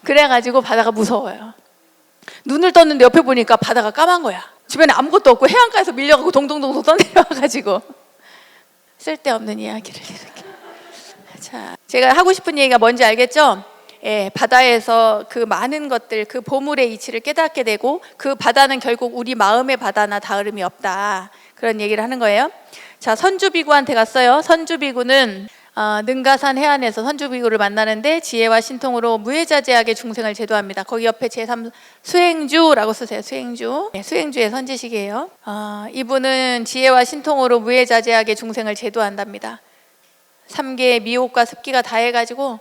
그래가지고 바다가 무서워요. 눈을 떴는데 옆에 보니까 바다가 까만 거야. 주변에 아무것도 없고 해안가에서 밀려가고 동동동동 떠내려와가지고 쓸데없는 이야기를 이렇게. 자, 제가 하고 싶은 얘기가 뭔지 알겠죠? 예, 바다에서 그 많은 것들, 그 보물의 이치를 깨닫게 되고 그 바다는 결국 우리 마음의 바다나 다름이 없다. 그런 얘기를 하는 거예요. 자, 선주비구한테 갔어요. 선주비구는 능가산 해안에서 선주비구를 만나는데 지혜와 신통으로 무해자재하게 중생을 제도합니다. 거기 옆에 제3 수행주라고 쓰세요. 수행주. 네, 수행주의 선지식이에요. 이분은 지혜와 신통으로 무해자재하게 중생을 제도한답니다. 3개의 미혹과 습기가 다 해가지고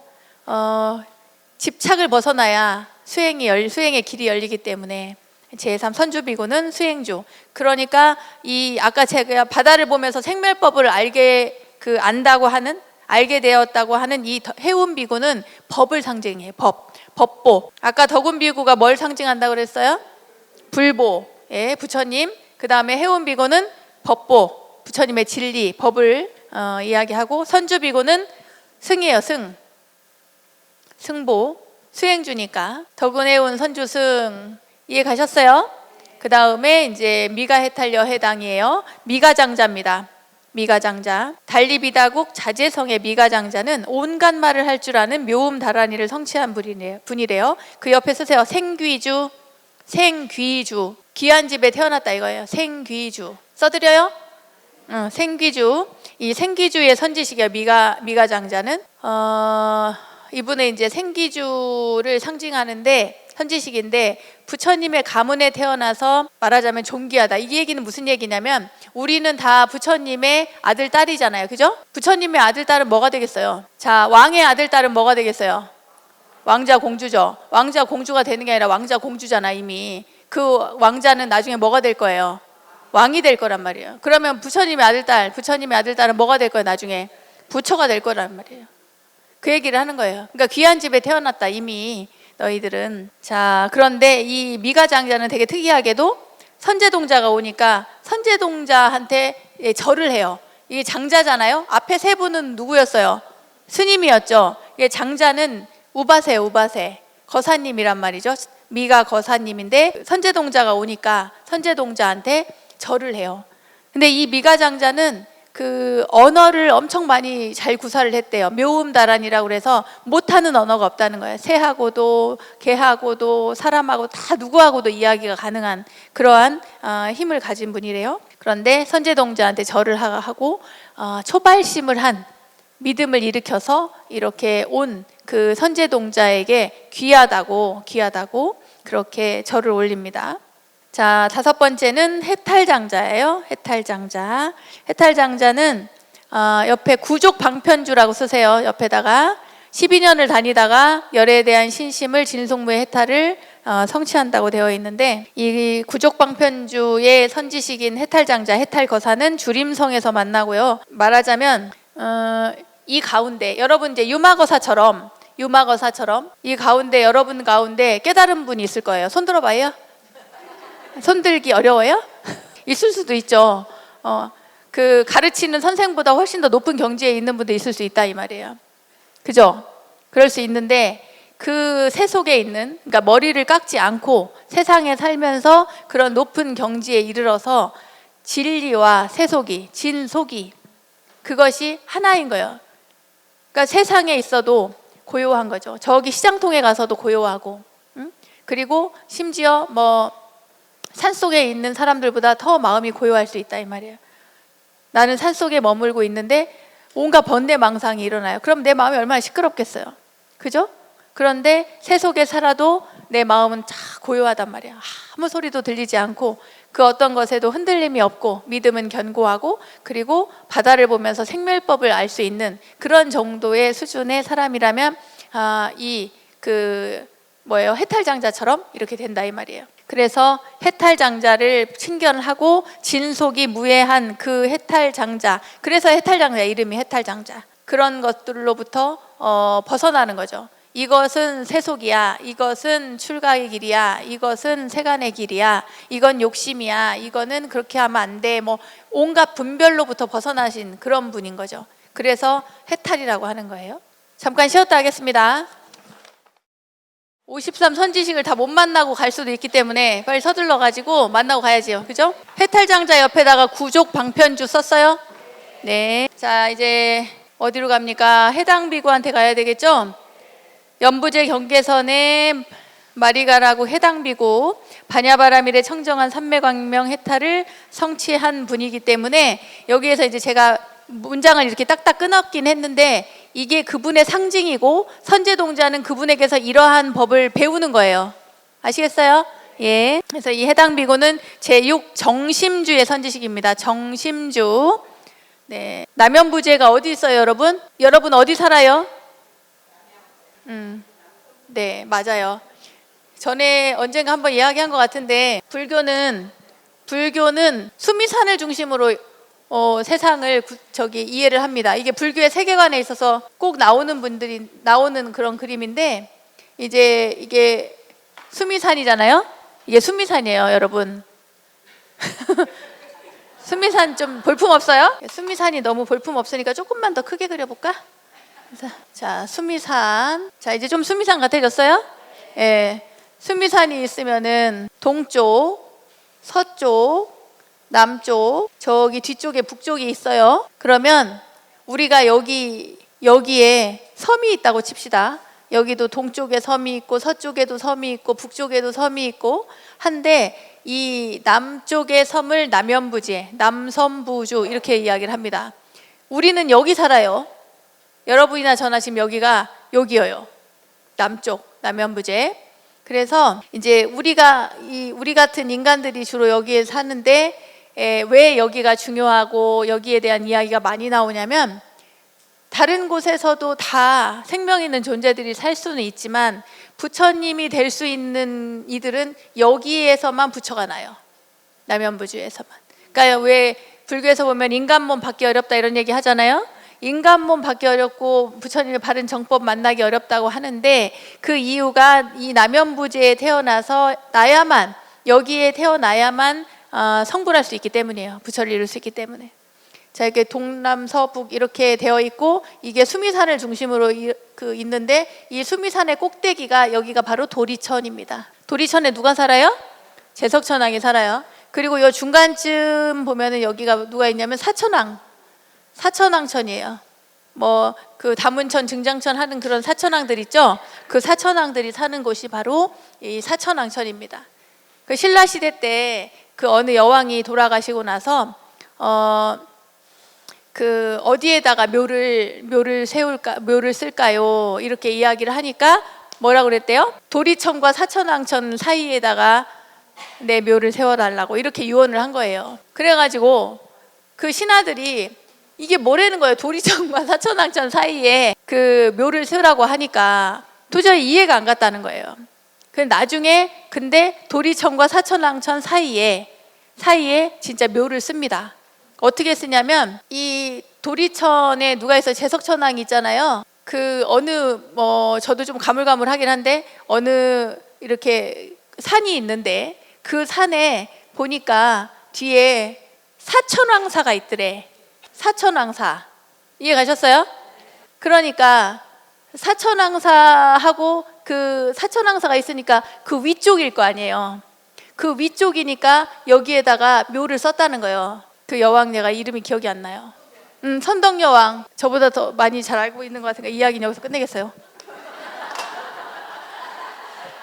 집착을 벗어나야 수행의 길이 열리기 때문에 제3 선주비구는 수행주. 그러니까 아까 제가 바다를 보면서 생멸법을 알게 되었다고 하는 이 해운비구는 법을 상징해요. 법보. 아까 덕운비구가 뭘 상징한다고 그랬어요? 불보. 예, 부처님. 그 다음에 해운비구는 법보. 부처님의 진리, 법을 이야기하고, 선주비구는 승이에요. 승보. 수행주니까. 덕운해운 선주승. 이해 가셨어요? 그 다음에 이제 미가해탈여 해당이에요. 미가장자입니다. 미가장자. 달리비다국 자재성의 미가장자는 온갖 말을 할 줄 아는 묘음다란이를 성취한 분이래요. 그 옆에 쓰세요. 생귀주. 귀한 집에 태어났다 이거예요. 생귀주. 써드려요? 생귀주. 이 생귀주의 선지식이에요. 미가장자는. 이분의 이제 생귀주를 상징하는데 선지식인데, 부처님의 가문에 태어나서 말하자면 존귀하다. 이 얘기는 무슨 얘기냐면, 우리는 다 부처님의 아들, 딸이잖아요. 그죠? 부처님의 아들, 딸은 뭐가 되겠어요? 자, 왕의 아들, 딸은 뭐가 되겠어요? 왕자, 공주죠. 왕자, 공주가 되는 게 아니라 왕자, 공주잖아 이미. 그 왕자는 나중에 뭐가 될 거예요? 왕이 될 거란 말이에요. 그러면 부처님의 아들, 딸은 뭐가 될 거예요? 나중에 부처가 될 거란 말이에요. 그 얘기를 하는 거예요. 그러니까 귀한 집에 태어났다 이미 너희들은. 자, 그런데 이 미가장자는 되게 특이하게도 선제동자가 오니까 선제동자한테 절을 해요. 이게 장자잖아요. 앞에 세 분은 누구였어요? 스님이었죠. 이게 장자는 우바세예요. 우바세. 거사님이란 말이죠. 미가 거사님인데 선제동자가 오니까 선제동자한테 절을 해요. 근데 이 미가장자는 그 언어를 엄청 많이 잘 구사를 했대요. 묘음다란이라고 그래서 못하는 언어가 없다는 거예요. 새하고도 개하고도 사람하고 다 누구하고도 이야기가 가능한 그러한 힘을 가진 분이래요. 그런데 선제동자한테 절을 하고 초발심을 한 믿음을 일으켜서 이렇게 온 그 선제동자에게 귀하다고 그렇게 절을 올립니다. 자, 5번째는 해탈장자예요. 해탈장자는 옆에 구족방편주라고 쓰세요. 옆에다가 12년을 다니다가 열에 대한 신심을 진속무의 해탈을 성취한다고 되어 있는데, 이 구족방편주의 선지식인 해탈장자, 해탈거사는 주림성에서 만나고요. 말하자면 이 가운데 여러분 이제 유마거사처럼 이 가운데 여러분 가운데 깨달은 분이 있을 거예요. 손 들어봐요. 손들기 어려워요? 있을 수도 있죠. 그 가르치는 선생보다 훨씬 더 높은 경지에 있는 분도 있을 수 있다 이 말이에요. 그죠? 그럴 수 있는데 그 세속에 있는, 그러니까 머리를 깎지 않고 세상에 살면서 그런 높은 경지에 이르러서 진리와 세속이, 진속이 그것이 하나인 거예요. 그러니까 세상에 있어도 고요한 거죠. 저기 시장통에 가서도 고요하고, 그리고 심지어 산속에 있는 사람들보다 더 마음이 고요할 수 있다 이 말이에요. 나는 산속에 머물고 있는데 온갖 번뇌망상이 일어나요. 그럼 내 마음이 얼마나 시끄럽겠어요. 그죠? 그런데 세속에 살아도 내 마음은 다 고요하단 말이에요. 아무 소리도 들리지 않고 그 어떤 것에도 흔들림이 없고 믿음은 견고하고, 그리고 바다를 보면서 생멸법을 알 수 있는 그런 정도의 수준의 사람이라면 이 뭐예요? 해탈장자처럼 이렇게 된다 이 말이에요. 그래서 해탈장자를 친견을 하고 진속이 무해한 그 해탈장자, 그래서 해탈장자 이름이 해탈장자, 그런 것들로부터 벗어나는 거죠. 이것은 세속이야, 이것은 출가의 길이야, 이것은 세간의 길이야, 이건 욕심이야, 이거는 그렇게 하면 안 돼, 뭐 온갖 분별로부터 벗어나신 그런 분인 거죠. 그래서 해탈이라고 하는 거예요. 잠깐 쉬었다 하겠습니다. 53 선지식을 다 못 만나고 갈 수도 있기 때문에 빨리 서둘러 가지고 만나고 가야지요. 그죠? 해탈장자 옆에다가 구족 방편주 썼어요? 네. 자, 이제 어디로 갑니까? 해당 비구한테 가야 되겠죠? 연부제 경계선에 마리가라고 해당 비구, 반야바라밀의 청정한 삼매광명 해탈을 성취한 분이기 때문에 여기에서 이제 제가 문장을 이렇게 딱딱 끊었긴 했는데 이게 그분의 상징이고 선제동자는 그분에게서 이러한 법을 배우는 거예요. 아시겠어요? 예. 그래서 이 해당 비구는 제6 정심주의 선지식입니다. 정심주. 네. 남연부제가 어디 있어요, 여러분? 여러분 어디 살아요? 네, 맞아요. 전에 언젠가 한번 이야기한 것 같은데 불교는 수미산을 중심으로 세상을 이해를 합니다. 이게 불교의 세계관에 있어서 꼭 나오는 분들이 나오는 그런 그림인데 이제 이게 수미산이잖아요. 이게 수미산이에요, 여러분. 수미산 좀 볼품 없어요? 수미산이 너무 볼품 없으니까 조금만 더 크게 그려볼까? 자, 수미산. 자, 이제 좀 수미산 같아졌어요? 예. 수미산이 있으면은 동쪽, 서쪽, 남쪽, 저기 뒤쪽에 북쪽이 있어요. 그러면 우리가 여기에 섬이 있다고 칩시다. 여기도 동쪽에 섬이 있고 서쪽에도 섬이 있고 북쪽에도 섬이 있고 한데 이 남쪽의 섬을 남연부제, 남섬부주 이렇게 이야기를 합니다. 우리는 여기 살아요. 여러분이나 저나 지금 여기가 여기여요. 남쪽, 남연부제. 그래서 이제 우리 같은 인간들이 주로 여기에 사는데 왜 여기가 중요하고 여기에 대한 이야기가 많이 나오냐면 다른 곳에서도 다 생명 있는 존재들이 살 수는 있지만 부처님이 될 수 있는 이들은 여기에서만 부처가 나요. 남연부주에서만. 그러니까 왜 불교에서 보면 인간 몸 받기 어렵다 이런 얘기 하잖아요. 인간 몸 받기 어렵고 부처님의 바른 정법 만나기 어렵다고 하는데 그 이유가 이 남연부제에 태어나서 여기에 태어나야만 성불할 수 있기 때문이에요. 부처를 이룰 수 있기 때문에. 자, 이렇게 동남서북 이렇게 되어 있고 이게 수미산을 중심으로 있는데 이 수미산의 꼭대기가 여기가 바로 도리천입니다. 도리천에 누가 살아요? 제석천왕이 살아요. 그리고 이 중간쯤 보면은 여기가 누가 있냐면 사천왕천이에요. 뭐 그 다문천, 증장천 하는 그런 사천왕들 있죠? 그 사천왕들이 사는 곳이 바로 이 사천왕천입니다. 그 신라 시대 때 그 어느 여왕이 돌아가시고 나서 그 어디에다가 묘를 쓸까요? 이렇게 이야기를 하니까 뭐라고 그랬대요? 도리천과 사천왕천 사이에다가 내 묘를 세워달라고 이렇게 유언을 한 거예요. 그래가지고 그 신하들이 이게 뭐라는 거예요? 도리천과 사천왕천 사이에 그 묘를 세우라고 하니까 도저히 이해가 안 갔다는 거예요. 나중에 근데 도리천과 사천왕천 사이에 진짜 묘를 씁니다. 어떻게 쓰냐면 이 도리천에 누가 있어요? 제석천왕이 있잖아요. 그 어느 저도 좀 가물가물하긴 한데 어느 이렇게 산이 있는데 그 산에 보니까 뒤에 사천왕사가 있더래. 사천왕사. 이해 가셨어요? 그러니까 사천왕사하고 그 사천왕사가 있으니까 그 위쪽일 거 아니에요. 그 위쪽이니까 여기에다가 묘를 썼다는 거예요. 그 여왕 내가 이름이 기억이 안 나요. 선덕여왕. 저보다 더 많이 잘 알고 있는 것 같으니까 이야기는 여기서 끝내겠어요.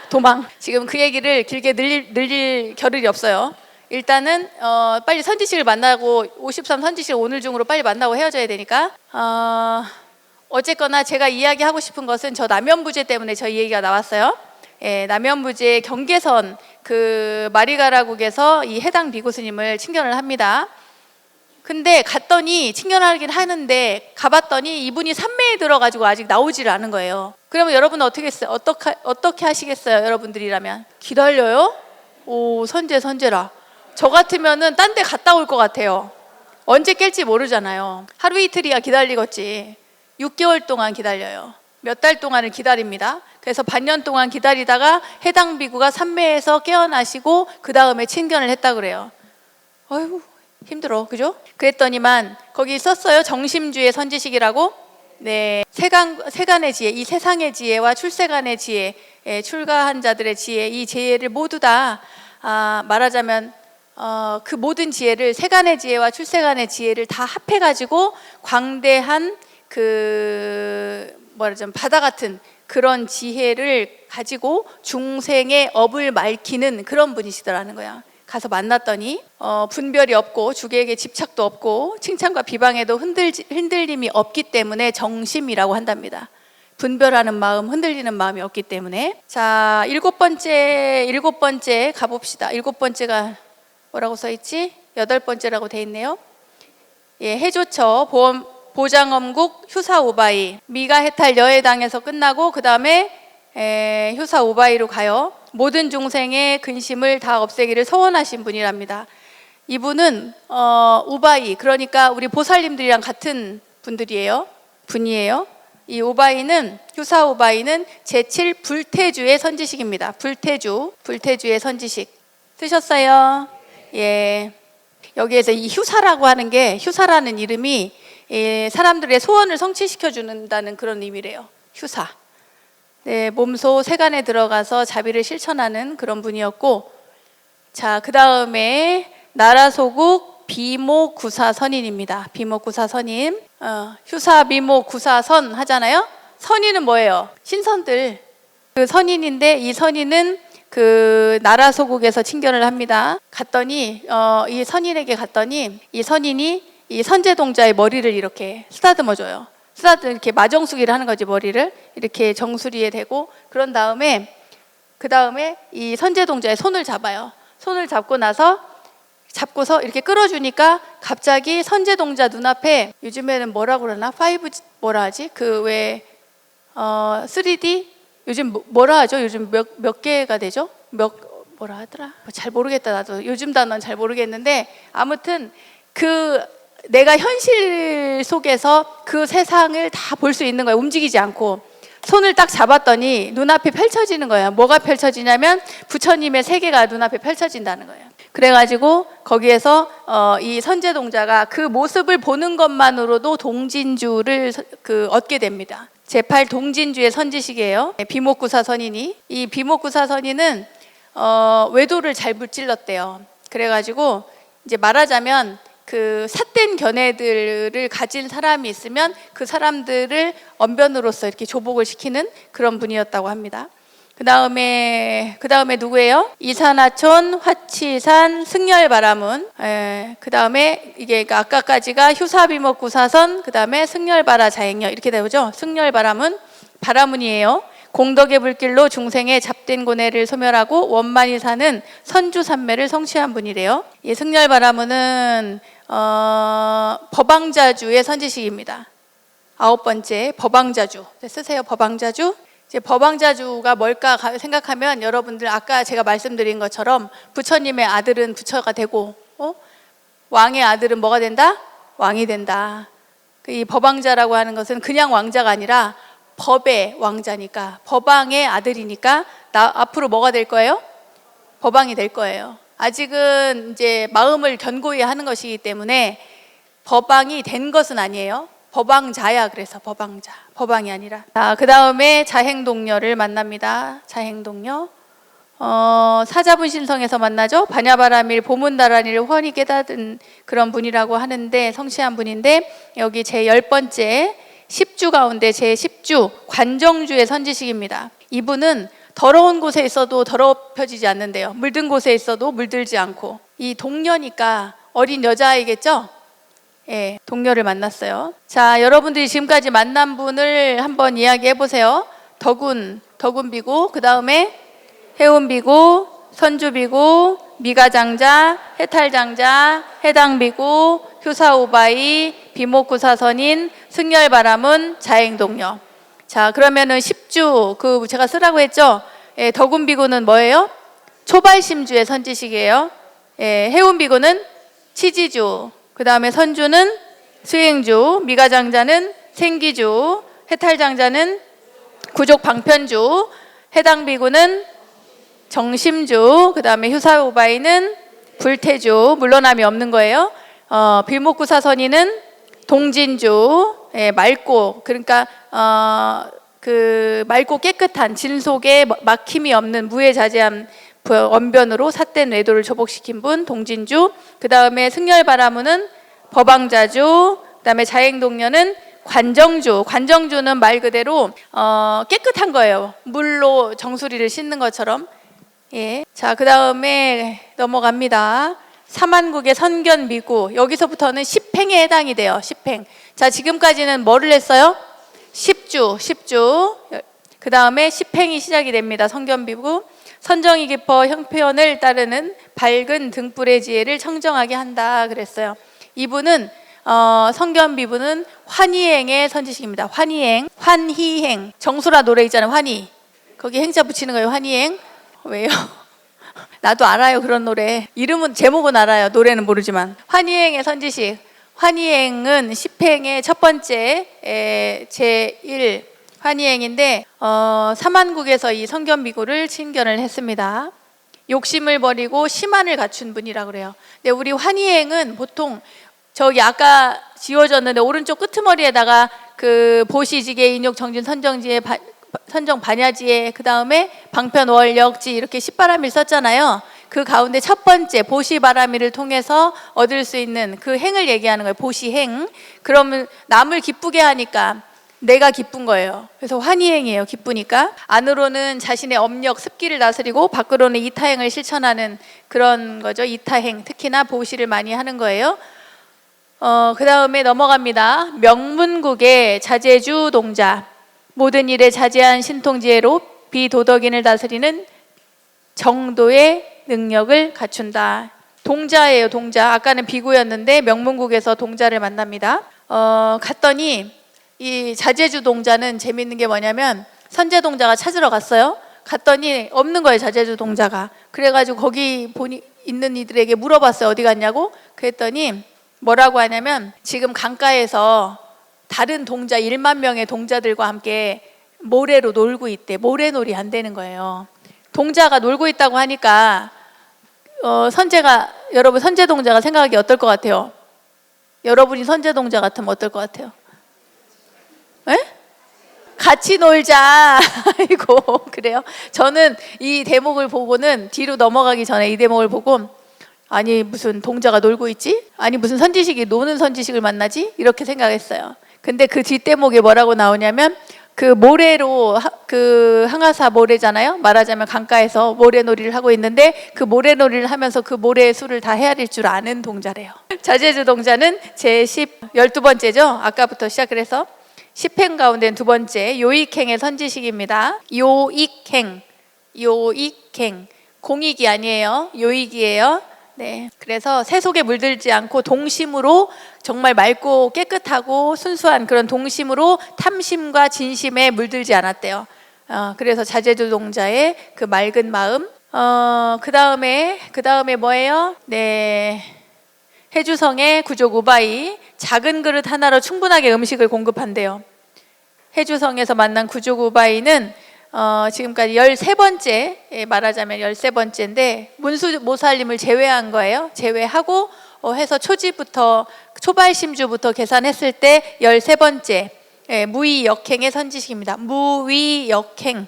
도망. 지금 그 얘기를 길게 늘릴 겨를이 없어요. 일단은 빨리 선지식을 만나고 53 선지식 오늘 중으로 빨리 만나고 헤어져야 되니까 어쨌거나 제가 이야기하고 싶은 것은 저 남연부제 때문에 저 이 얘기가 나왔어요. 예, 남연부제 경계선 그 마리가라국에서 이 해당 비구스님을 친견을 합니다. 근데 갔더니 친견하긴 하는데 가봤더니 이분이 산매에 들어가지고 아직 나오지를 않은 거예요. 그러면 여러분은 어떻게 했어요? 어떻게 하시겠어요? 여러분들이라면 기다려요? 오, 선제라. 저 같으면은 딴 데 갔다 올 것 같아요. 언제 깰지 모르잖아요. 하루 이틀이야 기다리겠지. 6개월 동안 기다려요. 몇 달 동안을 기다립니다. 그래서 반년 동안 기다리다가 해당 비구가 산매에서 깨어나시고 그 다음에 친견을 했다 그래요. 어휴, 힘들어, 그죠? 그랬더니만 거기 썼어요. 정심주의 선지식이라고. 네, 세간의 지혜, 이 세상의 지혜와 출세간의 지혜, 출가한 자들의 지혜, 이 지혜를 모두 다 말하자면 그 모든 지혜를, 세간의 지혜와 출세간의 지혜를 다 합해가지고 광대한 말하자면 바다 같은 그런 지혜를 가지고 중생의 업을 맑히는 그런 분이시더라는 거야. 가서 만났더니 분별이 없고 주객에 집착도 없고 칭찬과 비방에도 흔들림이 없기 때문에 정심이라고 한답니다. 분별하는 마음, 흔들리는 마음이 없기 때문에. 자, 일곱 번째 가봅시다. 일곱 번째가 뭐라고 써있지? 8번째라고 돼 있네요. 예, 해조처, 보장엄국, 휴사우바이. 미가 해탈 여해당에서 끝나고 그 다음에 휴사우바이로 가요. 모든 중생의 근심을 다 없애기를 소원하신 분이랍니다. 이분은 우바이, 그러니까 우리 보살님들이랑 같은 분이에요. 이 우바이는, 휴사우바이는 제7 불태주의 선지식입니다. 불태주의 선지식. 쓰셨어요? 예. 여기에서 이 휴사라고 하는 게, 휴사라는 이름이 사람들의 소원을 성취시켜 준다는 그런 의미래요. 휴사. 네, 몸소 세간에 들어가서 자비를 실천하는 그런 분이었고, 자, 그 다음에 나라소국 비모구사선인입니다. 비모구사선인. 휴사 비모구사선 하잖아요. 선인은 뭐예요? 신선들. 그 선인인데 이 선인은 그 나라소국에서 친견을 합니다. 갔더니 이 선인에게 갔더니 이 선인이 이 선제동자의 머리를 이렇게 쓰다듬어줘요. 이렇게 마정수기를 하는 거지. 머리를 이렇게 정수리에 대고, 그런 다음에 그 다음에 이 선제동자의 손을 잡아요. 손을 잡고서 이렇게 끌어주니까 갑자기 선제동자 눈앞에, 요즘에는 뭐라고 그러나? 5G 뭐라 하지? 그 왜 3D 요즘 뭐라 하죠? 요즘 몇 개가 되죠? 뭐라 하더라? 잘 모르겠다. 나도 요즘 단어는 잘 모르겠는데, 아무튼 내가 현실 속에서 그 세상을 다 볼 수 있는 거예요. 움직이지 않고. 손을 딱 잡았더니 눈앞에 펼쳐지는 거예요. 뭐가 펼쳐지냐면 부처님의 세계가 눈앞에 펼쳐진다는 거예요. 그래가지고 거기에서 이 선제동자가 그 모습을 보는 것만으로도 동진주를 얻게 됩니다. 제8 동진주의 선지식이에요. 비목구사 선인이. 이 비목구사 선인은 외도를 잘 물질렀대요. 그래가지고 이제 말하자면 그 삿된 견해들을 가진 사람이 있으면 그 사람들을 언변으로서 이렇게 조복을 시키는 그런 분이었다고 합니다. 그 다음에 누구예요? 이산화촌, 화치산, 승열바라문. 그 다음에 이게 아까까지가 휴사비목구사선, 그 다음에 승열바라 자행녀 이렇게 되죠. 승열바라문, 바라문이에요. 공덕의 불길로 중생의 잡된 고뇌를 소멸하고 원만히 사는 선주삼매를 성취한 분이래요. 이 승열바라문은 법왕자주의 선지식입니다. 9번째 법왕자주. 쓰세요. 법왕자주. 이제 법왕자주가 뭘까 생각하면 여러분들 아까 제가 말씀드린 것처럼 부처님의 아들은 부처가 되고 왕의 아들은 뭐가 된다? 왕이 된다. 이 법왕자라고 하는 것은 그냥 왕자가 아니라 법의 왕자니까, 법왕의 아들이니까 앞으로 뭐가 될 거예요? 법왕이 될 거예요. 아직은 이제 마음을 견고히 하는 것이기 때문에 법왕이 된 것은 아니에요. 법왕자야. 그래서 법왕자, 법왕이 아니라. 자, 그 다음에 자행동녀를 만납니다. 자행동녀. 사자분신성에서 만나죠. 반야바라밀 보문다라니를 훤히 깨닫은 그런 분이라고 하는데, 성취한 분인데, 여기 제 10번째 10주 가운데 제 10주 관정주의 선지식입니다. 이분은 더러운 곳에 있어도 더럽혀지지 않는데요. 물든 곳에 있어도 물들지 않고. 이 동녀니까 어린 여자아이겠죠? 예, 동녀를 만났어요. 자, 여러분들이 지금까지 만난 분을 한번 이야기해 보세요. 덕운비구, 그 다음에 해운비구, 선주비구, 미가장자, 해탈장자, 해당비구, 휴사우바이, 비목구사선인, 승열바람은, 자행동녀. 자, 그러면은 10주 그 제가 쓰라고 했죠? 예, 덕운비구는 뭐예요? 초발심주의 선지식이에요. 예, 해운비구는 치지주, 그 다음에 선주는 수행주, 미가장자는 생기주, 해탈장자는 구족방편주, 해당비구는 정심주, 그 다음에 휴사우바이는 불태주, 물러남이 없는 거예요. 빌목구사선이는 동진주, 예, 맑고, 그러니까 그 맑고 깨끗한 진 속에 막힘이 없는 무해자재한 원변으로 삿된 외도를 조복시킨 분 동진주. 그 다음에 승열바라무는 법왕자주. 그 다음에 자행동녀는 관정주. 관정주는 말 그대로 깨끗한 거예요. 물로 정수리를 씻는 것처럼. 예. 자, 그 다음에 넘어갑니다. 사만국의 선견미구. 여기서부터는 10행에 해당이 돼요. 10행. 자, 지금까지는 뭐를 했어요? 10주. 그 다음에 10행이 시작이 됩니다. 선견미구. 선정이 깊어 형편을 따르는 밝은 등불의 지혜를 청정하게 한다 그랬어요. 이분은 선견비부는 환희행의 선지식입니다. 환희행, 환희행. 정수라 노래 있잖아요. 환희. 거기 행자 붙이는 거예요. 환희행. 왜요? 나도 알아요. 그런 노래. 이름은 제목은 알아요. 노래는 모르지만. 환희행의 선지식. 환희행은 10행의 첫 번째 제1 환희행인데 사만국에서 이 선견비구를 친견을 했습니다. 욕심을 버리고 심안을 갖춘 분이라고 그래요. 근데 우리 환희행은 보통 저기 아까 지워졌는데 오른쪽 끄트머리에다가 그 보시지계 인욕 정진 선정지에 선정 반야지에 그 다음에 방편월 역지 이렇게 십바람일 썼잖아요. 그 가운데 첫 번째 보시바라미를 통해서 얻을 수 있는 그 행을 얘기하는 거예요. 보시행. 그러면 남을 기쁘게 하니까 내가 기쁜 거예요. 그래서 환희행이에요. 기쁘니까. 안으로는 자신의 업력, 습기를 다스리고 밖으로는 이타행을 실천하는 그런 거죠. 이타행. 특히나 보시를 많이 하는 거예요. 그 다음에 넘어갑니다. 명문국의 자제주 동자. 모든 일에 자제한 신통지혜로 비도덕인을 다스리는 정도의 능력을 갖춘다. 동자예요. 동자. 아까는 비구였는데 명문국에서 동자를 만납니다. 갔더니 이 자제주 동자는 재밌는 게 뭐냐면 선제 동자가 찾으러 갔어요. 갔더니 없는 거예요. 자제주 동자가. 그래가지고 거기 있는 이들에게 물어봤어요. 어디 갔냐고. 그랬더니 뭐라고 하냐면 지금 강가에서 다른 동자 1만 명의 동자들과 함께 모래로 놀고 있대. 모래놀이 안 되는 거예요. 동자가 놀고 있다고 하니까 선제가 여러분 선제 동자가 생각하기 어떨 것 같아요? 여러분이 선제 동자 같으면 어떨 것 같아요? 에? 같이 놀자. 아이고 그래요? 저는 이 대목을 보고는 뒤로 넘어가기 전에 이 대목을 보고 아니 무슨 동자가 놀고 있지? 아니 무슨 선지식이 노는 선지식을 만나지? 이렇게 생각했어요. 근데 그 뒷대목에 뭐라고 나오냐면 그 모래로 그 항아사 모래잖아요. 말하자면 강가에서 모래놀이를 하고 있는데 그 모래놀이를 하면서 그 모래의 수를 다 헤아릴 줄 아는 동자래요. 자제주 동자는 제10 12번째죠. 아까부터 시작을 해서 10행 가운데 두 번째 요익행의 선지식입니다. 요익행. 공익이 아니에요. 요익이에요. 네. 그래서 새 속에 물들지 않고 동심으로 정말 맑고 깨끗하고 순수한 그런 동심으로 탐심과 진심에 물들지 않았대요. 그래서 자제주 동자의 그 맑은 마음. 그 다음에 뭐예요? 네. 해주성의 구족 우바이. 작은 그릇 하나로 충분하게 음식을 공급한대요. 해주성에서 만난 구족 우바이는 지금까지 13번째, 말하자면 13번째인데 문수모살림을 제외한 거예요. 제외하고 해서 초지부터 초발심주부터 계산했을 때 13번째 무위역행의 선지식입니다. 무위역행.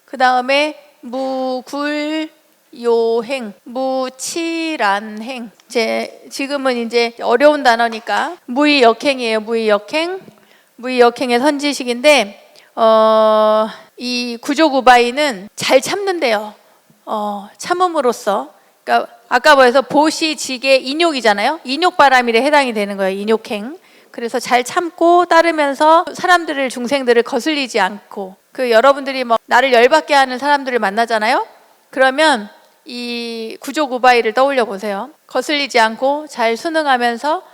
그 다음에 무굴요행, 무칠안행. 지금은 이제 어려운 단어니까 무위역행이에요. 무위역행의 선지식인데 이 구족우바이는 잘 참는데요. 참음으로써 그러니까 아까 뭐해서 보시지계 인욕이잖아요. 인욕바람일에 해당이 되는 거예요. 인욕행. 그래서 잘 참고 따르면서 사람들을 중생들을 거슬리지 않고 그 여러분들이 뭐 나를 열받게 하는 사람들을 만나잖아요. 그러면 이 구족 우바이를 떠올려 보세요. 거슬리지 않고 잘 순응하면서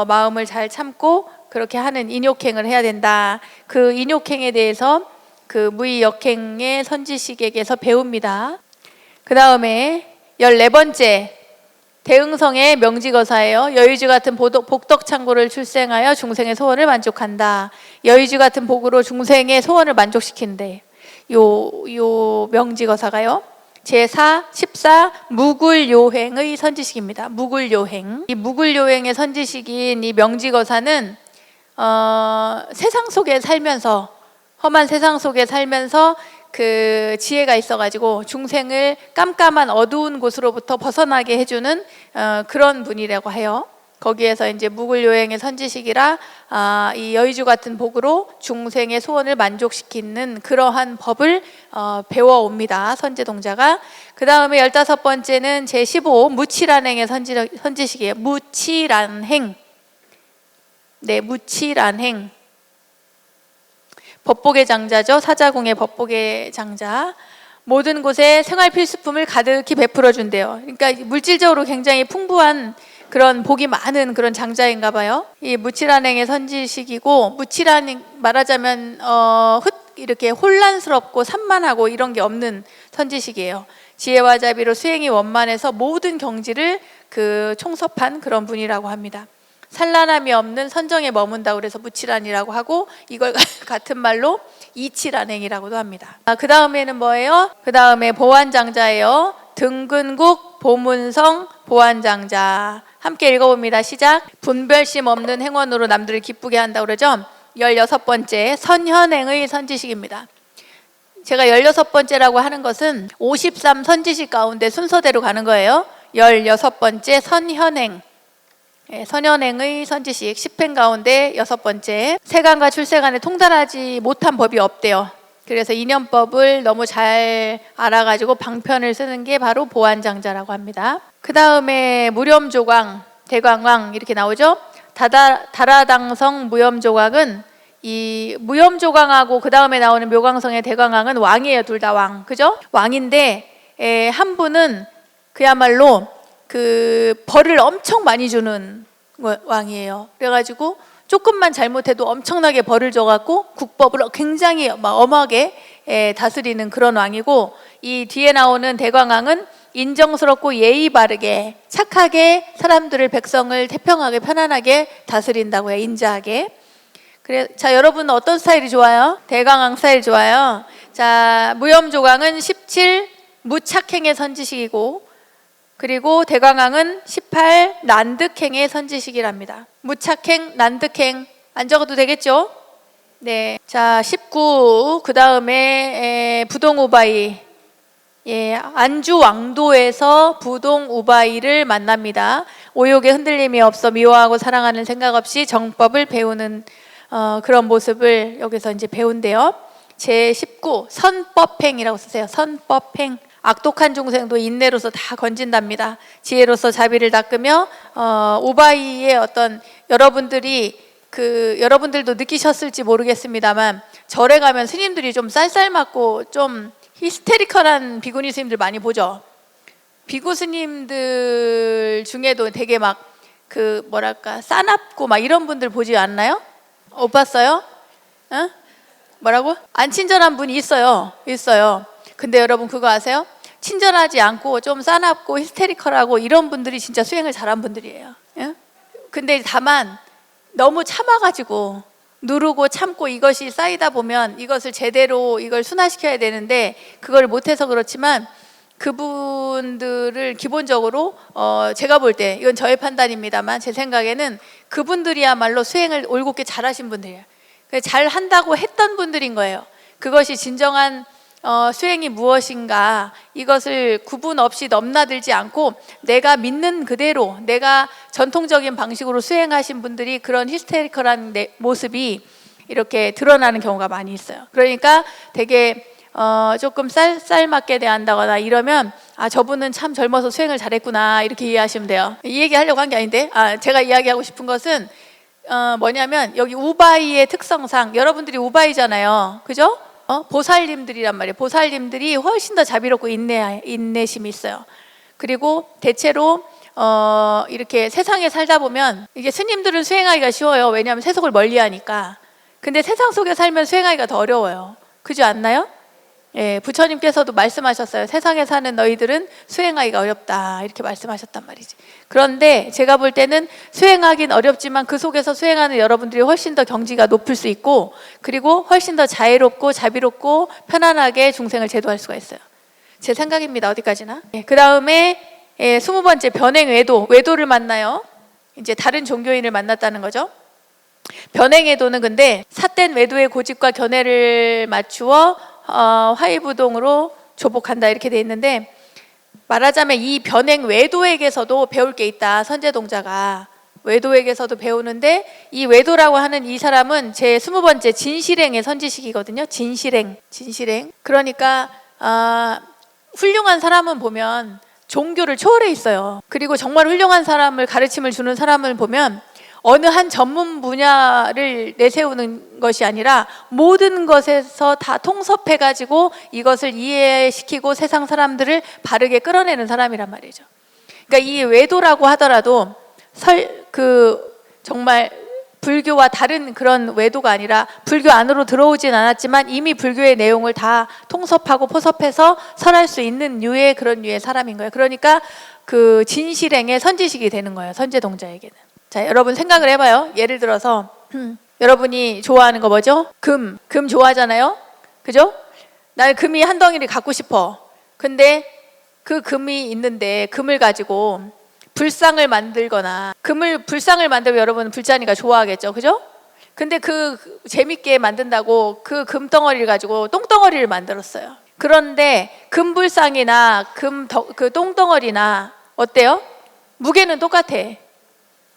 마음을 잘 참고 그렇게 하는 인욕행을 해야 된다. 그 인욕행에 대해서 그 무의역행의 선지식에게서 배웁니다. 그 다음에 14번째 대응성의 명지거사예요. 여의주 같은 복덕창고를 출생하여 중생의 소원을 만족한다. 여의주 같은 복으로 중생의 소원을 만족시킨대. 요 명지거사가요. 제4, 14 무굴요행의 선지식입니다. 무굴요행. 이 무굴요행의 선지식인 이 명지거사는 세상 속에 살면서 험한 세상 속에 살면서 그 지혜가 있어가지고 중생을 깜깜한 어두운 곳으로부터 벗어나게 해주는 그런 분이라고 해요. 거기에서 이제 무굴요행의 선지식이라 이 여의주 같은 복으로 중생의 소원을 만족시키는 그러한 법을 배워옵니다. 선제동자가. 그 다음에 15번째는 제15 무치란행의 선지식이에요. 무치란행. 네, 무치란행. 법복의 장자죠. 사자궁의 법복의 장자. 모든 곳에 생활 필수품을 가득히 베풀어 준대요. 그러니까 물질적으로 굉장히 풍부한 그런 복이 많은 그런 장자인가 봐요. 이 무치란행의 선지식이고, 무치란 말하자면 이렇게 혼란스럽고 산만하고 이런 게 없는 선지식이에요. 지혜와 자비로 수행이 원만해서 모든 경지를 그 총섭한 그런 분이라고 합니다. 산란함이 없는 선정에 머문다 그래서 무치란이라고 하고, 이걸 같은 말로 이치란행이라고도 합니다. 그 다음에는 뭐예요? 그 다음에 보안장자예요. 등근국 보문성 보안장자. 함께 읽어봅니다. 시작. 분별심 없는 행원으로 남들을 기쁘게 한다 그러죠. 16번째 선현행의 선지식입니다. 제가 16번째라고 하는 것은 53 선지식 가운데 순서대로 가는 거예요. 16번째 선현행. 선현행의 선지식 10행 가운데 6번째. 세간과 출세간에 통달하지 못한 법이 없대요. 그래서 인연법을 너무 잘 알아가지고 방편을 쓰는 게 바로 보안장자라고 합니다. 그 다음에 무렴조광, 대광왕 이렇게 나오죠. 다라당성 무염조광은 이 무염조광하고 그 다음에 나오는 묘광성의 대광왕은 왕이에요. 둘 다 왕, 그죠? 왕인데 한 분은 그야말로 그 벌을 엄청 많이 주는 왕이에요. 그래가지고 조금만 잘못해도 엄청나게 벌을 줘갖고 국법을 굉장히 엄하게 다스리는 그런 왕이고, 이 뒤에 나오는 대광왕은 인정스럽고 예의 바르게 착하게 사람들을, 백성을 태평하게 편안하게 다스린다고 해요. 인자하게. 그래, 자, 여러분 어떤 스타일이 좋아요? 대광왕 스타일 좋아요. 자, 무염조광은 17 무착행의 선지식이고, 그리고 대광왕은 18 난득행의 선지식이랍니다. 무착행, 난득행 안 적어도 되겠죠? 네. 자, 19 그 다음에 부동우바이. 예, 안주 왕도에서 부동우바이를 만납니다. 오욕에 흔들림이 없어 미워하고 사랑하는 생각 없이 정법을 배우는 그런 모습을 여기서 이제 배운대요. 제19 선법행이라고 쓰세요. 선법행. 악독한 중생도 인내로서 다 건진답니다. 지혜로서 자비를 닦으며 우바이의 어떤 여러분들도 느끼셨을지 모르겠습니다만, 절에 가면 스님들이 좀 쌀쌀맞고 좀 히스테리컬한 비구니 스님들 많이 보죠. 비구 스님들 중에도 되게 막 그 뭐랄까 싸납고 막 이런 분들 보지 않나요? 못 봤어요? 응? 뭐라고? 안 친절한 분이 있어요. 근데 여러분 그거 아세요? 친절하지 않고 좀 싸납고 히스테리컬하고 이런 분들이 진짜 수행을 잘한 분들이에요. 예? 근데 다만 너무 참아가지고 누르고 참고 이것이 쌓이다 보면 이것을 제대로 이걸 순화시켜야 되는데 그걸 못해서 그렇지만, 그분들을 기본적으로 제가 볼 때, 이건 저의 판단입니다만 제 생각에는 그분들이야말로 수행을 올곧게 잘하신 분들이에요. 잘 한다고 했던 분들인 거예요. 그것이 진정한 수행이 무엇인가, 이것을 구분 없이 넘나들지 않고 내가 믿는 그대로 내가 전통적인 방식으로 수행하신 분들이 그런 히스테리컬한 모습이 이렇게 드러나는 경우가 많이 있어요. 그러니까 되게 조금 쌀쌀맞게 대한다거나 이러면 저분은 참 젊어서 수행을 잘했구나 이렇게 이해하시면 돼요. 이 얘기 하려고 한 게 아닌데, 제가 이야기하고 싶은 것은 뭐냐면 여기 우바이의 특성상, 여러분들이 우바이잖아요, 그죠? 보살님들이란 말이에요. 보살님들이 훨씬 더 자비롭고 인내심이 있어요. 그리고 대체로 이렇게 세상에 살다 보면 이게 스님들은 수행하기가 쉬워요. 왜냐하면 세속을 멀리하니까. 근데 세상 속에 살면 수행하기가 더 어려워요. 그렇지 않나요? 예, 부처님께서도 말씀하셨어요. 세상에 사는 너희들은 수행하기가 어렵다 이렇게 말씀하셨단 말이지. 그런데 제가 볼 때는 수행하긴 어렵지만 그 속에서 수행하는 여러분들이 훨씬 더 경지가 높을 수 있고, 그리고 훨씬 더 자애롭고 자비롭고 편안하게 중생을 제도할 수가 있어요. 제 생각입니다. 어디까지나. 그 다음에 20번째 변행 외도를 만나요. 이제 다른 종교인을 만났다는 거죠. 변행 외도는 근데 삿된 외도의 고집과 견해를 맞추어 화의부동으로 조복한다 이렇게 돼 있는데, 말하자면 이 변행 외도에게서도 배울 게 있다. 선제동자가 외도에게서도 배우는데, 이 외도라고 하는 이 사람은 제 20번째 진실행의 선지식이거든요. 진실행. 그러니까 훌륭한 사람은 보면 종교를 초월해 있어요. 그리고 정말 훌륭한 사람을 가르침을 주는 사람을 보면 어느 한 전문 분야를 내세우는 것이 아니라 모든 것에서 다 통섭해가지고 이것을 이해시키고 세상 사람들을 바르게 끌어내는 사람이란 말이죠. 그러니까 이 외도라고 하더라도 정말 불교와 다른 그런 외도가 아니라 불교 안으로 들어오진 않았지만 이미 불교의 내용을 다 통섭하고 포섭해서 설할 수 있는 그런 류의 사람인 거예요. 그러니까 그 진실행의 선지식이 되는 거예요. 선제동자에게는. 자, 여러분 생각을 해봐요. 예를 들어서 여러분이 좋아하는 거 뭐죠? 금 좋아하잖아요. 그죠? 나는 금이 한 덩이를 갖고 싶어. 근데 그 금이 있는데 금을 가지고 불상을 만들거나, 불상을 만들면 여러분 불자니까 좋아하겠죠. 그죠? 근데 재밌게 만든다고 그 금덩어리를 가지고 똥덩어리를 만들었어요. 그런데 금불상이나 그 똥덩어리나 어때요? 무게는 똑같아.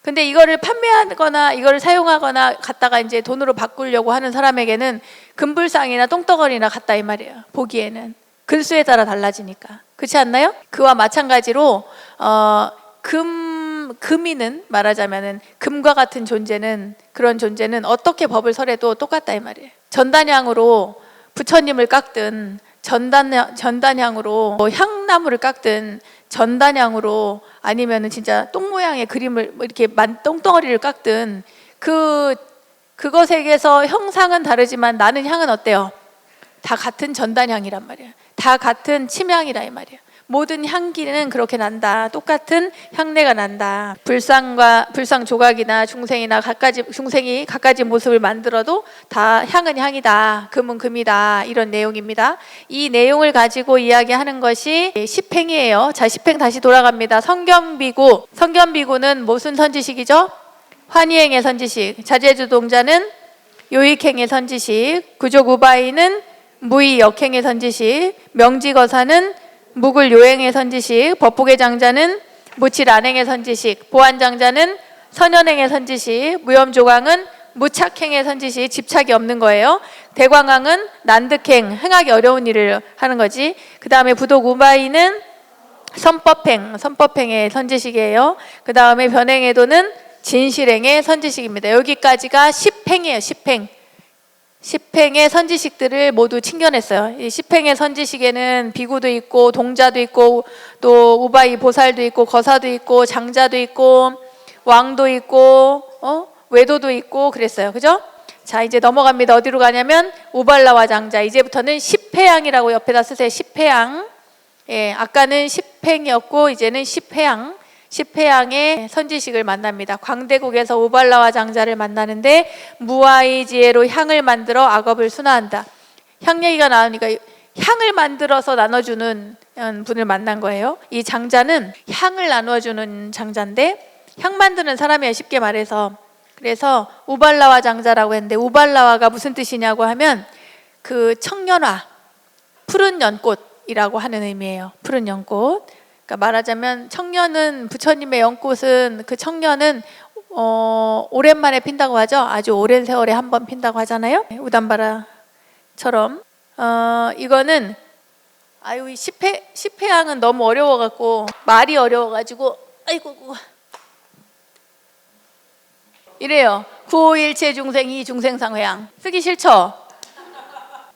근데 이거를 판매하거나 이거를 사용하거나 갖다가 이제 돈으로 바꾸려고 하는 사람에게는 금불상이나 똥덩어리나 같다 이 말이에요. 보기에는 근수에 따라 달라지니까. 그렇지 않나요? 그와 마찬가지로 금이는 말하자면은 금과 같은 그런 존재는 어떻게 법을 설해도 똑같다 이 말이에요. 전단향으로 부처님을 깎든, 전단향으로 향나무를 깎든, 전단향으로 아니면은 진짜 똥 모양의 그림을 이렇게 똥덩어리를 깎든, 그것에게서 형상은 다르지만 나는 향은 어때요? 다 같은 전단향이란 말이에요. 다 같은 침향이라 이 말이에요. 모든 향기는 그렇게 난다. 똑같은 향내가 난다. 불상 조각이나 중생이 갖가지 모습을 만들어도 다 향은 향이다. 금은 금이다. 이런 내용입니다. 이 내용을 가지고 이야기하는 것이 십행이에요. 자, 십행 다시 돌아갑니다. 성견비구는 무슨 선지식이죠? 환희행의 선지식. 자제주동자는 요익행의 선지식. 구족우바이는 무의역행의 선지식. 명지거사는 묵을요행의 선지식. 법복의 장자는 무칠안행의 선지식. 보안장자는 선현행의 선지식. 무염조광은 무착행의 선지식. 집착이 없는 거예요. 대광왕은 난득행, 행하기 어려운 일을 하는 거지. 그 다음에 부독우바이는 선법행의 선지식이에요. 그 다음에 변행애도는 진실행의 선지식입니다. 여기까지가 십행이에요. 십행의 선지식들을 모두 챙겨냈어요. 이 십행의 선지식에는 비구도 있고 동자도 있고 또 우바이 보살도 있고 거사도 있고 장자도 있고 왕도 있고 외도도 있고 그랬어요. 그죠? 자, 이제 넘어갑니다. 어디로 가냐면 우발라와 장자. 이제부터는 십회양이라고 옆에다 쓰세요. 십회양. 예, 아까는 십행이었고 이제는 십회양. 십회양의 선지식을 만납니다. 광대국에서 우발라와 장자를 만나는데 무아의 지혜로 향을 만들어 악업을 순화한다. 향 얘기가 나오니까 향을 만들어서 나눠주는 분을 만난 거예요. 이 장자는 향을 나눠주는 장자인데 향 만드는 사람이에요. 쉽게 말해서. 그래서 우발라와 장자라고 했는데 우발라와가 무슨 뜻이냐고 하면 그 청년화, 푸른 연꽃이라고 하는 의미예요. 푸른 연꽃. 그러니까 말하자면 청년은 부처님의 연꽃은 그 청년은 오랜만에 핀다고 하죠. 아주 오랜 세월에 한 번 핀다고 하잖아요. 우담바라처럼 이거는 이 십회양은 너무 어려워갖고 말이 어려워가지고 아이고 이래요. 구오일체 중생이 중생상회양 쓰기 싫죠?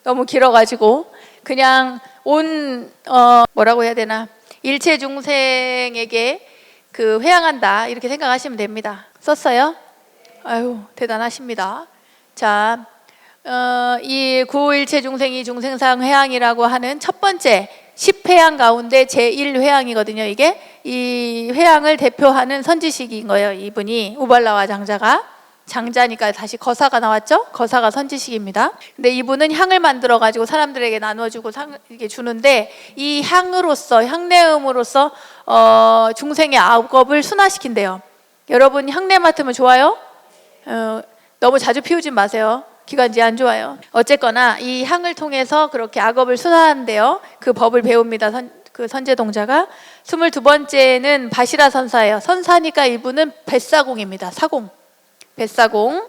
너무 길어가지고 그냥 온 뭐라고 해야 되나, 일체 중생에게 그 회양한다 이렇게 생각하시면 됩니다. 썼어요? 아유 대단하십니다. 자, 이 구일체 중생이 중생상 회양이라고 하는 첫 번째 10회양 가운데 제1회양이거든요. 이게 이 회양을 대표하는 선지식인 거예요. 이분이 우발라와 장자니까 다시 거사가 나왔죠? 거사가 선지식입니다. 근데 이분은 향을 만들어 가지고 사람들에게 나눠주고 이게 주는데, 이 향으로서, 향내음으로써 중생의 악업을 순화시킨대요. 여러분 향내 맡으면 좋아요? 너무 자주 피우지 마세요. 기관지 안 좋아요. 어쨌거나 이 향을 통해서 그렇게 악업을 순화한대요. 그 법을 배웁니다. 그 선제동자가. 22번째는 바시라 선사예요. 선사니까 이분은 뱃사공입니다. 사공. 뱃사공.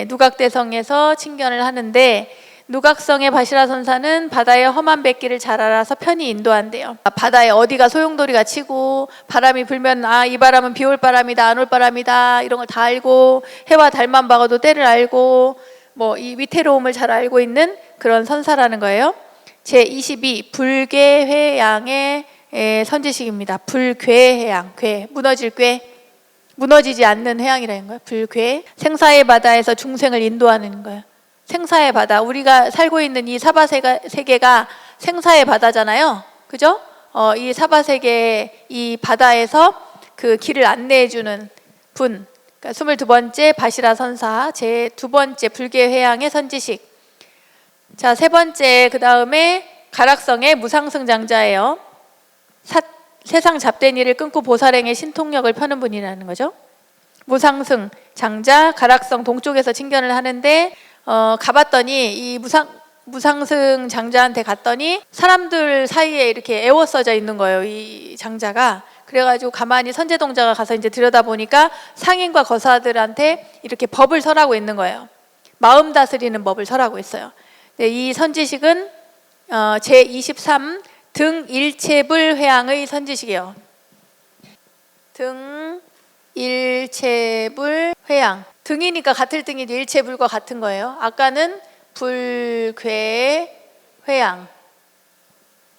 누각대성에서 칭견을 하는데, 누각성의 바시라 선사는 바다의 험한 백기를 잘 알아서 편히 인도한대요. 바다에 어디가 소용돌이가 치고 바람이 불면 이 바람은 비올 바람이다, 안 올 바람이다, 이런 걸 다 알고, 해와 달만 박아도 때를 알고, 뭐 이 위태로움을 잘 알고 있는 그런 선사라는 거예요. 제22 불괴회양의 선지식입니다. 불괴회양, 괴, 무너질 괴, 무너지지 않는 회양이라는 거예요. 불괴, 생사의 바다에서 중생을 인도하는 거예요. 생사의 바다, 우리가 살고 있는 이 사바세계가 생사의 바다잖아요. 그죠? 이 사바세계 이 바다에서 그 길을 안내해주는 분, 그러니까 22번째 바시라 선사, 제2번째 불괴회양의 선지식. 자, 세 번째, 그 다음에 가락성의 무상승 장자예요. 세상 잡된 일을 끊고 보살행의 신통력을 펴는 분이라는 거죠. 무상승 장자, 가락성 동쪽에서 칭견을 하는데, 가봤더니 이 무상승 장자한테 갔더니 사람들 사이에 이렇게 애워싸져 있는 거예요, 이 장자가. 그래가지고 가만히 선제동자가 가서 이제 들여다보니까 상인과 거사들한테 이렇게 법을 설하고 있는 거예요. 마음 다스리는 법을 설하고 있어요. 네, 이 선지식은 제23 등일체불 회양의 선지식이에요. 등일체불 회양. 등이니까 같을 등이지 일체불과 같은 거예요. 아까는 불괴 회양.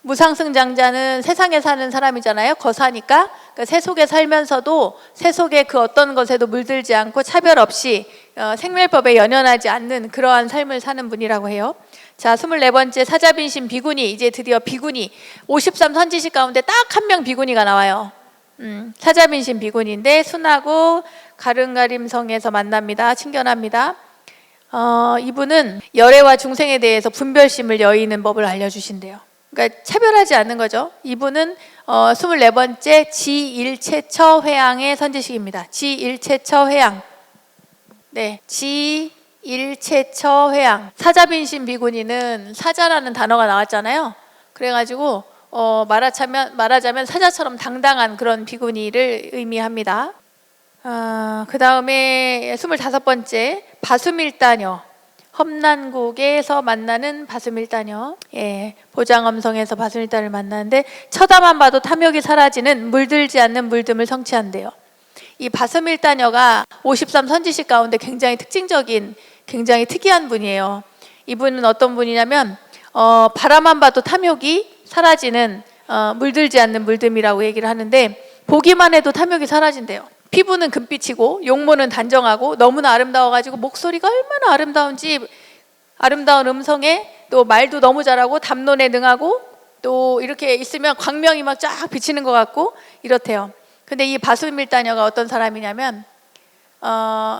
무상승장자는 세상에 사는 사람이잖아요. 거사니까. 그러니까 세속에 살면서도 세속의 그 어떤 것에도 물들지 않고 차별 없이 생멸법에 연연하지 않는 그러한 삶을 사는 분이라고 해요. 자, 24번째 사자빈신 비구니. 이제 드디어 비구니. 53 선지식 가운데 딱 한 명 비구니가 나와요. 사자빈신 비구니인데 순하고 가릉가림성에서 만납니다. 칭견합니다. 이분은 열애와 중생에 대해서 분별심을 여의는 법을 알려주신대요. 그러니까 차별하지 않는 거죠. 이분은 24번째 지일체처 회양의 선지식입니다. 지일체처 회양. 네, 지일체처 회양. 사자빈신 비구니는 사자라는 단어가 나왔잖아요. 그래가지고 말하자면 사자처럼 당당한 그런 비구니를 의미합니다. 그 다음에 25번째 바수밀다녀. 험난국에서 만나는 바수밀다녀. 보장엄성에서 바수밀다녀를 만나는데, 쳐다만 봐도 탐욕이 사라지는 물들지 않는 물듦을 성취한대요. 이 바수밀다녀가 53 선지식 가운데 굉장히 특징적인, 굉장히 특이한 분이에요. 이분은 어떤 분이냐면 바라만 봐도 탐욕이 사라지는 물들지 않는 물듦이라고 얘기를 하는데, 보기만 해도 탐욕이 사라진대요. 피부는 금빛이고 용모는 단정하고 너무나 아름다워가지고 목소리가 얼마나 아름다운지, 아름다운 음성에 또 말도 너무 잘하고 담론에 능하고 또 이렇게 있으면 광명이 막 쫙 비치는 것 같고 이렇대요. 근데 이 바수밀다녀가 어떤 사람이냐면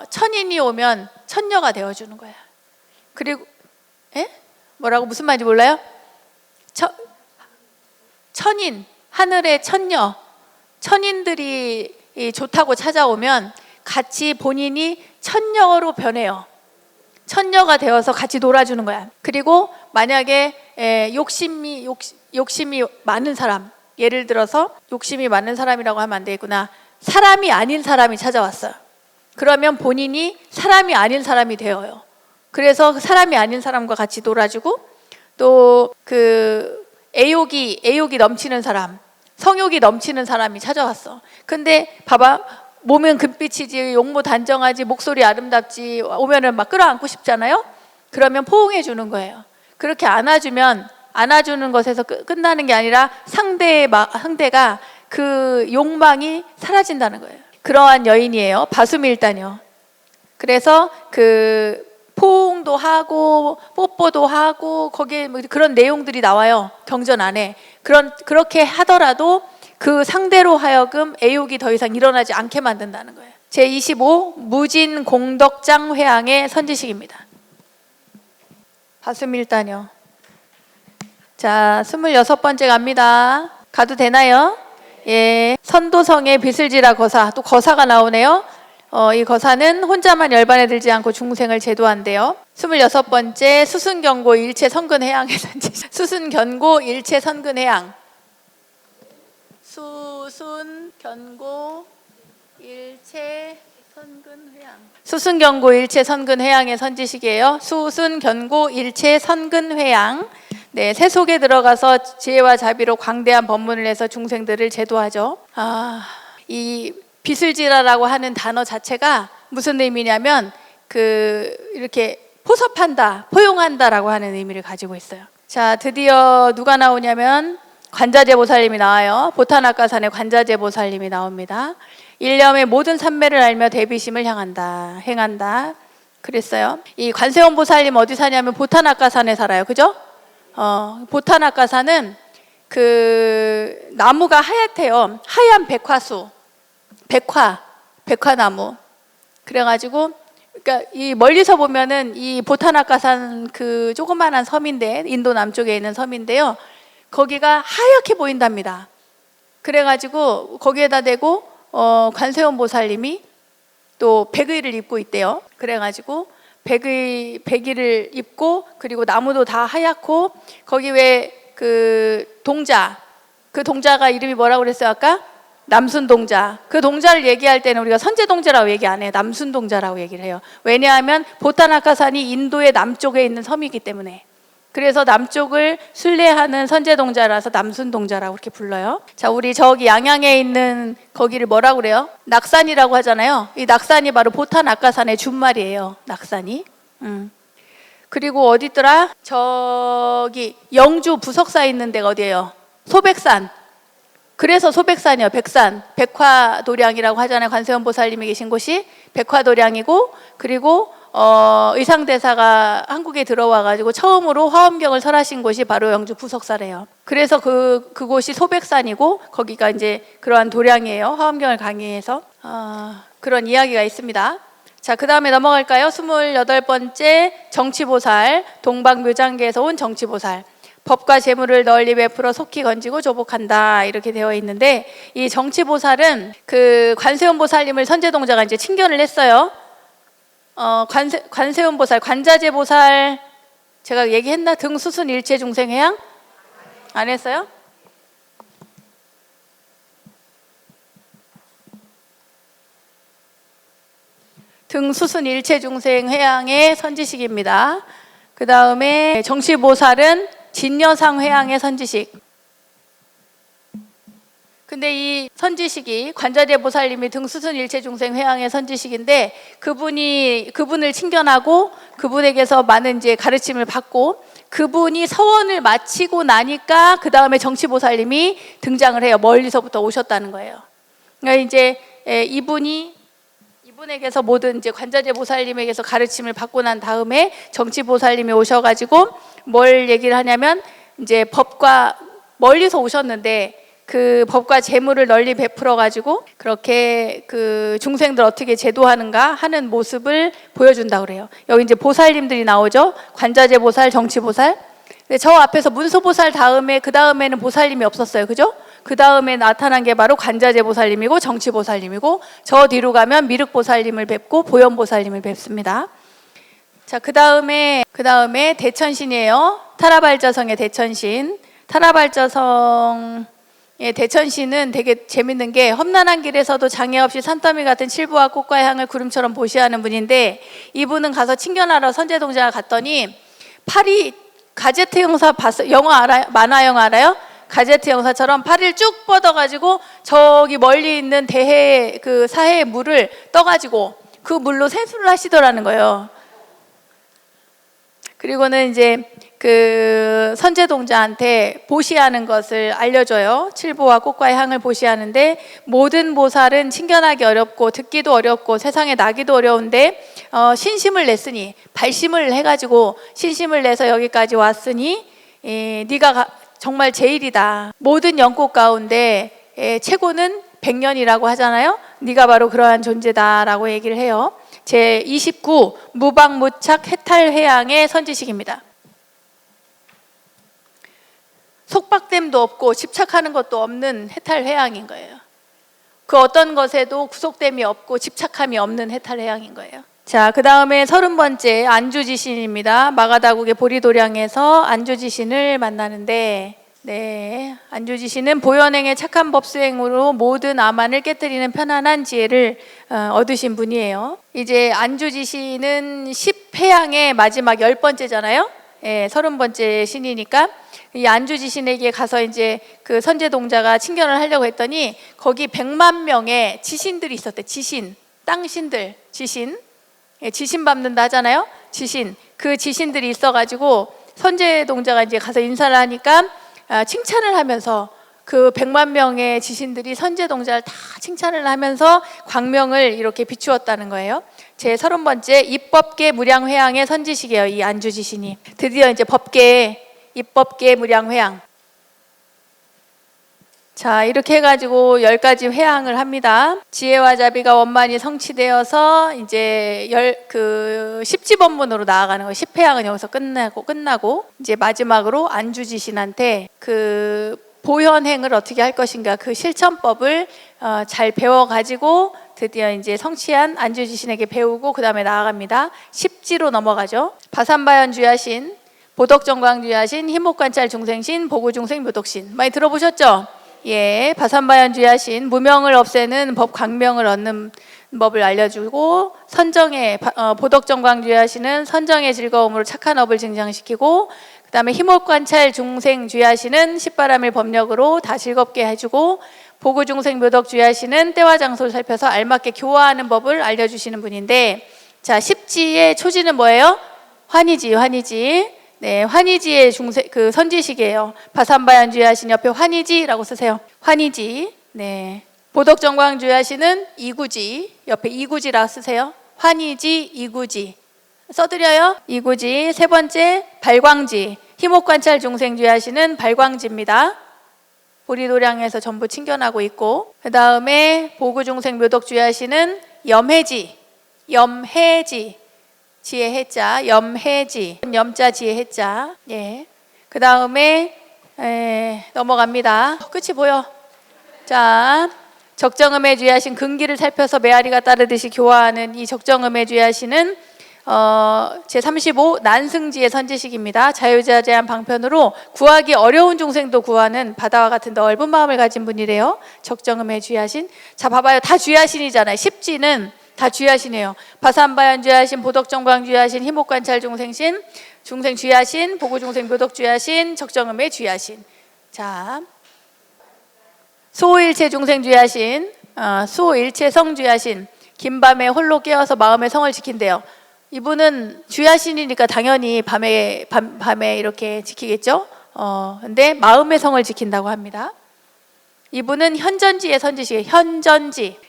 천인이 오면 천녀가 되어주는 거야. 그리고 뭐라고, 무슨 말인지 몰라요? 천인, 하늘의 천녀, 천인들이 좋다고 찾아오면 같이 본인이 천녀로 변해요. 천녀가 되어서 같이 놀아주는 거야. 그리고 만약에 욕심이 많은 사람, 예를 들어서 욕심이 많은 사람이라고 하면 안 되겠구나, 사람이 아닌 사람이 찾아왔어요. 그러면 본인이 사람이 아닌 사람이 되어요. 그래서 사람이 아닌 사람과 같이 놀아주고, 또 그 애욕이 넘치는 사람, 성욕이 넘치는 사람이 찾아왔어. 근데 봐봐, 몸은 금빛이지, 용모 단정하지, 목소리 아름답지, 오면은 막 끌어안고 싶잖아요. 그러면 포옹해 주는 거예요. 그렇게 안아주는 것에서 끝나는 게 아니라 상대가 그 욕망이 사라진다는 거예요. 그러한 여인이에요. 바수밀단이요. 그래서 그 포옹도 하고 뽀뽀도 하고 거기에 뭐 그런 내용들이 나와요. 경전 안에. 그렇게 하더라도 그 상대로 하여금 애욕이 더 이상 일어나지 않게 만든다는 거예요. 제25 무진공덕장 회양의 선지식입니다. 바수밀단이요. 자, 26번째 갑니다. 가도 되나요? 예. 선도성의 비슬지라 거사. 또 거사가 나오네요. 이 거사는 혼자만 열반에 들지 않고 중생을 제도한대요. 26번째 수순견고 일체 선근해양의 선지식. 수순견고 일체 선근해양. 수순견고 일체 선근회양. 수순견고 일체 선근회양의 선지식이에요. 수순견고 일체 선근회양. 네, 세속에 들어가서 지혜와 자비로 광대한 법문을 해서 중생들을 제도하죠. 이 비슬지라라고 하는 단어 자체가 무슨 의미냐면 이렇게 포섭한다, 포용한다라고 하는 의미를 가지고 있어요. 자, 드디어 누가 나오냐면 관자재 보살님이 나와요. 보타나카산에 관자재 보살님이 나옵니다. 일념의 모든 삼매를 알며 대비심을 행한다 그랬어요. 이 관세음 보살님 어디 사냐면 보타나카산에 살아요. 그죠? 보타나카산은 그 나무가 하얗대요. 하얀 백화수, 백화나무. 그래가지고 그러니까 이 멀리서 보면은 이 보타나카산 그 조그만한 섬인데, 인도 남쪽에 있는 섬인데요. 거기가 하얗게 보인답니다. 그래가지고 거기에다 대고 관세음 보살님이 또 백의를 입고 있대요. 그래가지고 백의를 입고, 그리고 나무도 다 하얗고, 거기 왜 그 동자가 이름이 뭐라고 그랬어요 아까? 남순동자. 그 동자를 얘기할 때는 우리가 선제동자라고 얘기 안 해요. 남순동자라고 얘기를 해요. 왜냐하면 보타나카산이 인도의 남쪽에 있는 섬이기 때문에. 그래서 남쪽을 순례하는 선제동자라서 남순동자라고 이렇게 불러요. 자, 우리 저기 양양에 있는 거기를 뭐라고 그래요? 낙산이라고 하잖아요. 이 낙산이 바로 보타나카산의 준말이에요. 낙산이. 그리고 어디 있더라? 저기 영주 부석사 있는 데가 어디예요? 소백산. 그래서 소백산이요. 백산. 백화도량이라고 하잖아요. 관세음 보살님이 계신 곳이 백화도량이고, 그리고 의상대사가 한국에 들어와가지고 처음으로 화엄경을 설하신 곳이 바로 영주 부석사래요. 그래서 그곳이 소백산이고, 거기가 이제 그러한 도량이에요. 화엄경을 강의해서. 그런 이야기가 있습니다. 자, 그 다음에 넘어갈까요? 28번째 정치보살, 동방묘장계에서 온 정치보살. 법과 재물을 널리 베풀어 속히 건지고 조복한다, 이렇게 되어 있는데, 이 정치보살은 그 관세음 보살님을 선제동자가 이제 칭견을 했어요. 관세음 보살, 관자재 보살 제가 얘기했나? 등수순 일체 중생 회양? 안 했어요? 등수순 일체 중생 회양의 선지식입니다. 그 다음에 정치보살은 진여상 회양의 선지식. 근데 이 선지식이 관자재 보살님이 등수순 일체 중생 회양의 선지식인데, 그분을 칭견하고 그분에게서 많은 이제 가르침을 받고, 그분이 서원을 마치고 나니까 그 다음에 정치보살님이 등장을 해요. 멀리서부터 오셨다는 거예요. 그러니까 이제 이분에게서 모든 이제 관자재 보살님에게서 가르침을 받고 난 다음에 정치보살님이 오셔가지고 뭘 얘기를 하냐면, 이제 법과 멀리서 오셨는데 그 법과 재물을 널리 베풀어 가지고 그렇게 그 중생들 어떻게 제도하는가 하는 모습을 보여준다 그래요. 여기 이제 보살님들이 나오죠. 관자재 보살, 정치보살. 근데 저 앞에서 문소보살 다음에, 그 다음에는 보살님이 없었어요. 그죠? 그 다음에 나타난 게 바로 관자재 보살님이고 정치보살님이고, 저 뒤로 가면 미륵보살님을 뵙고 보현보살님을 뵙습니다. 자, 그 다음에 대천신이에요. 타라발자성의 대천신. 타라발자성의 대천신은 되게 재밌는 게, 험난한 길에서도 장애 없이 산더미 같은 칠부와 꽃과 향을 구름처럼 보시하는 분인데, 이분은 가서 칭견하러 선제동자가 갔더니 팔이 가제트 형사 봤어요? 영화 알아요? 만화 영화 알아요? 가제트 형사처럼 팔을 쭉 뻗어가지고 저기 멀리 있는 그 사해의 물을 떠가지고 그 물로 세수를 하시더라는 거예요. 그리고는 이제 그 선제동자한테 보시하는 것을 알려줘요. 칠보와 꽃과의 향을 보시하는데, 모든 보살은 친견하기 어렵고 듣기도 어렵고 세상에 나기도 어려운데 신심을 냈으니, 발심을 해가지고 신심을 내서 여기까지 왔으니 네가 정말 제일이다. 모든 영꽃 가운데 최고는 100년이라고 하잖아요. 네가 바로 그러한 존재다라고 얘기를 해요. 제29 무방무착 해탈회양의 선지식입니다. 속박됨도 없고 집착하는 것도 없는 해탈회양인 거예요. 그 어떤 것에도 구속됨이 없고 집착함이 없는 해탈회양인 거예요. 자, 그 다음에 30번째 안주지신입니다. 마가다국의 보리도량에서 안주지신을 만나는데, 안주지신은 보현행의 착한 법수행으로 모든 암환을 깨뜨리는 편안한 지혜를 얻으신 분이에요. 이제 안주지신은 10회양의 마지막 10번째잖아요. 30번째 신이니까 이 안주지신에게 가서 이제 그 선제동자가 친견을 하려고 했더니 거기 100만 명의 지신들이 있었대. 지신, 땅신들, 지신 밟는다 하잖아요. 지신, 그 지신들이 있어가지고 선제동자가 이제 가서 인사를 하니까 칭찬을 하면서 그 100만 명의 지신들이 선제동자를 다 칭찬을 하면서 광명을 이렇게 비추었다는 거예요. 제 30번째 입법계 무량회양의 선지식이에요. 이 안주지신이 드디어 이제 법계, 입법계 무량회양. 자, 이렇게 해가지고 10가지 회양을 합니다. 지혜와 자비가 원만히 성취되어서 이제 10지법문으로 나아가는 거예요. 10회양은 여기서 끝나고 이제 마지막으로 안주지신한테 그 보현행을 어떻게 할 것인가, 그 실천법을 잘 배워가지고 드디어 이제 성취한 안주지신에게 배우고 그 다음에 나아갑니다. 10지로 넘어가죠. 바산바연 주야신, 보덕정광 주야신, 희목관찰 중생신, 보구중생 묘독신. 많이 들어보셨죠? 예, 바산바연 주야신, 무명을 없애는 법 광명을 얻는 법을 알려주고, 선정의 보덕정광 주야신은 선정의 즐거움으로 착한 업을 증장시키고, 그 다음에 희목관찰 중생 주야신은 십바람일 법력으로 다 즐겁게 해주고, 보구중생 묘덕 주야신은 때와 장소를 살펴서 알맞게 교화하는 법을 알려주시는 분인데, 자, 10지의 초지는 뭐예요? 환희지. 네, 환희지의 그 선지식이에요. 바산바연 주야신 옆에 환희지라고 쓰세요. 환희지. 네. 보덕정광 주야신은 이구지, 옆에 이구지라고 쓰세요. 환희지, 이구지. 써드려요. 이구지. 세 번째 발광지. 희목관찰 중생 주야신은 발광지입니다. 보리도량에서 전부 친견하고 있고, 그 다음에 보구중생 묘덕 주야신은 염해지. 지혜 해자, 염해지, 염자 지혜 해자. 예. 그 다음에 넘어갑니다. 끝이 보여. 자, 적정음의 주야신, 근기를 살펴서 메아리가 따르듯이 교화하는 이 적정음의 주야신은 제35 난승지의 선지식입니다. 자유자재한 방편으로 구하기 어려운 중생도 구하는 바다와 같은 넓은 마음을 가진 분이래요. 적정음의 주야신. 자, 봐봐요. 다 주야신이잖아요. 10지는 다 주야신이에요. 바산바연 주야신, 보덕정광 주야신, 희목관찰 중생신, 중생 주야신, 보구중생 묘덕 주야신, 적정음의 주야신. 자, 수호일체 중생 주야신, 수호일체 성 주야신. 긴 밤에 홀로 깨어서 마음의 성을 지킨대요. 이분은 주야신이니까 당연히 밤에 이렇게 지키겠죠. 근데 마음의 성을 지킨다고 합니다. 이분은 현전지의 선지식이에요.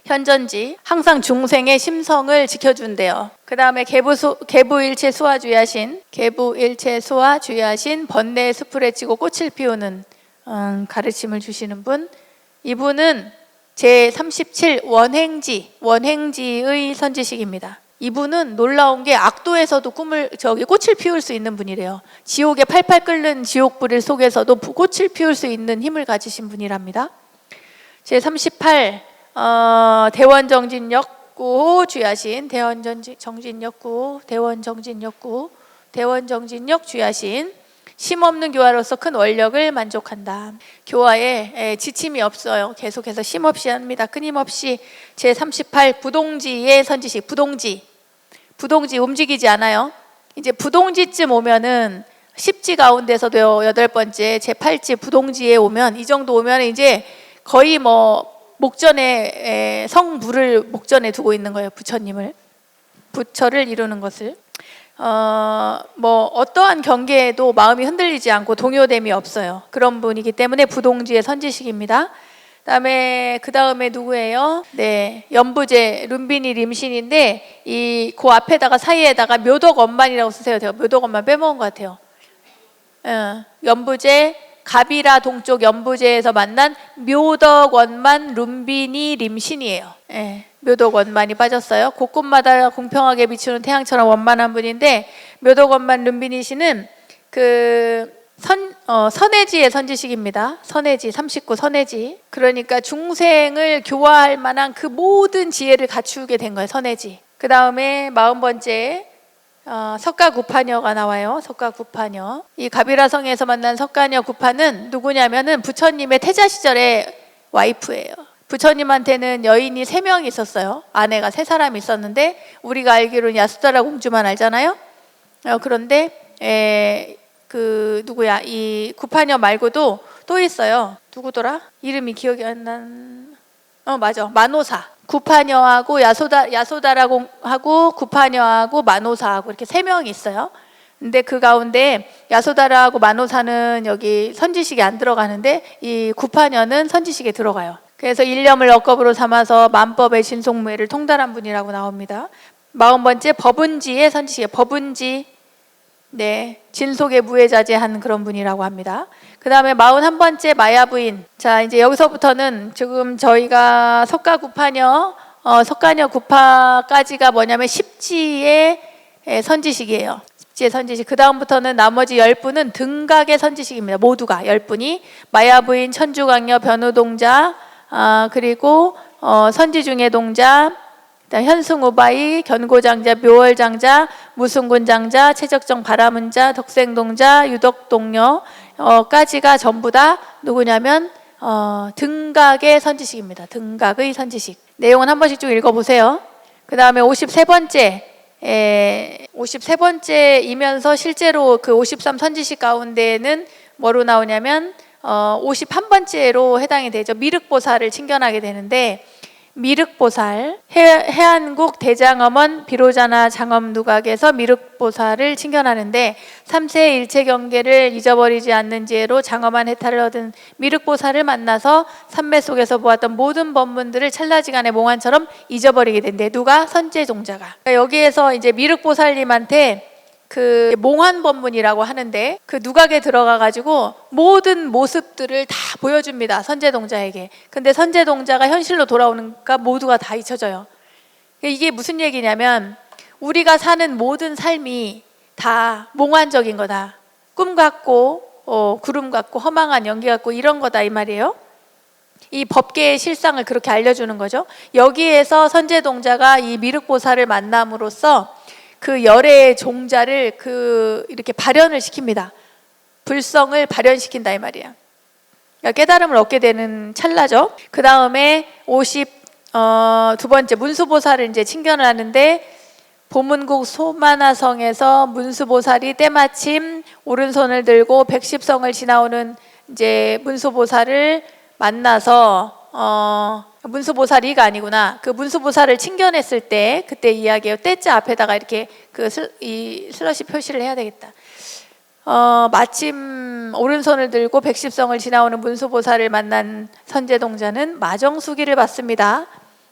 현전지. 항상 중생의 심성을 지켜준대요. 그 다음에 개부일체 수화 주야신, 번뇌의 숲을 헤치고 꽃을 피우는 가르침을 주시는 분. 이분은 제37 원행지의 선지식입니다. 이분은 놀라운 게 악도에서도 꽃을 피울 수 있는 분이래요. 지옥에 팔팔 끓는 지옥불일 속에서도 꽃을 피울 수 있는 힘을 가지신 분이랍니다. 제38 대원정진역구 주야신, 대원정진역 주야신. 쉼없는 교화로서 큰 원력을 만족한다. 교화에 지침이 없어요. 계속해서 쉼없이 합니다. 끊임없이. 제38 부동지의 선지식. 부동지 움직이지 않아요. 이제 부동지쯤 오면은 10지 가운데서도 8번째 제8지 부동지에 오면, 이 정도 오면 이제 거의 목전에 성부를 목전에 두고 있는 거예요. 부처를 이루는 것을. 뭐 어떠한 경계에도 마음이 흔들리지 않고 동요됨이 없어요. 그런 분이기 때문에 부동지의 선지식입니다. 그 다음에 누구예요? 네, 연부제 룸비니 림신인데 그 앞에다가 사이에다가 묘덕원만이라고 쓰세요. 제가 묘덕원만 빼먹은 것 같아요. 연부제 가비라 동쪽 연부제에서 만난 묘덕원만 룸비니 림신이에요. 묘덕원만이 빠졌어요. 곳곳마다 공평하게 비추는 태양처럼 원만한 분인데 묘덕원만 룸비니 씨는 선해지의 선지식입니다. 선해지 39 선해지. 그러니까 중생을 교화할 만한 그 모든 지혜를 갖추게 된 거예요. 선해지. 그 다음에 40번째 석가구파녀가 나와요. 석가구파녀. 이 가비라성에서 만난 석가녀 구파는 누구냐면은 부처님의 태자 시절의 와이프예요. 부처님한테는 여인이 3명이 있었어요. 아내가 3사람이 있었는데 우리가 알기로는 야수다라 공주만 알잖아요. 그런데 누구야? 이 구파녀 말고도 또 있어요. 누구더라? 이름이 기억이 안 난. 맞아. 마노사. 구파녀하고 야소다라하고 구파녀하고 마노사하고 이렇게 3명이 있어요. 근데 그 가운데 야소다라하고 마노사는 여기 선지식에 안 들어가는데 이 구파녀는 선지식에 들어가요. 그래서 일념을 억겁으로 삼아서 만법의 진속무예를 통달한 분이라고 나옵니다. 40번째 법은지의 선지식이에요. 법은지. 네, 진속의 무예자제한 그런 분이라고 합니다. 그 다음에 41번째 마야부인. 자, 이제 여기서부터는 지금 저희가 석가구파녀, 석가녀 구파까지가 뭐냐면 십지의 선지식이에요. 십지의 선지식. 그 다음부터는 나머지 10분은 등각의 선지식입니다. 모두가 10분이 마야부인, 천주강녀, 변우동자, 그리고 선지중의 동자, 현승우바이, 견고장자, 묘월장자, 무승군장자, 최적정 바라문자, 덕생동자, 유덕동녀까지가 전부 다 누구냐면 등각의 선지식입니다. 등각의 선지식. 내용은 한 번씩 쭉 읽어보세요. 그 다음에 53번째이면서 실제로 그 53 선지식 가운데는 뭐로 나오냐면 51번째로 해당이 되죠. 미륵보살을 칭견하게 되는데 미륵보살, 해안국 대장엄원 비로자나 장엄누각에서 미륵보살을 칭견하는데 3세의 일체경계를 잊어버리지 않는 지혜로 장엄한 해탈을 얻은 미륵보살을 만나서 삼매 속에서 보았던 모든 법문들을 찰나지간의 몽환처럼 잊어버리게 된대. 누가? 선제동자가. 그러니까 여기에서 이제 미륵보살님한테 그 몽환법문이라고 하는데 그 누각에 들어가 가지고 모든 모습들을 다 보여줍니다. 선제동자에게. 근데 선제동자가 현실로 돌아오니까 모두가 다 잊혀져요. 이게 무슨 얘기냐면 우리가 사는 모든 삶이 다 몽환적인 거다. 꿈 같고 구름 같고 허망한 연기 같고 이런 거다 이 말이에요. 이 법계의 실상을 그렇게 알려주는 거죠. 여기에서 선제동자가 이 미륵보살을 만남으로써 그 열의 종자를 이렇게 발현을 시킵니다. 불성을 발현시킨다 이 말이야. 그러니까 깨달음을 얻게 되는 찰나죠. 그 다음에 52번째 문수보살을 이제 칭견을 하는데 보문국 소만화성에서 문수보살이 때마침 오른손을 들고 110성을 지나오는 이제 문수보살을 만나서 문수보살이가 아니구나. 그 문수보살을 칭견했을 때 그때 이야기예요. 때자 앞에다가 이렇게 이 슬러시 표시를 해야 되겠다. 마침 오른손을 들고 110성을 지나오는 문수보살을 만난 선제동자는 마정수기를 받습니다.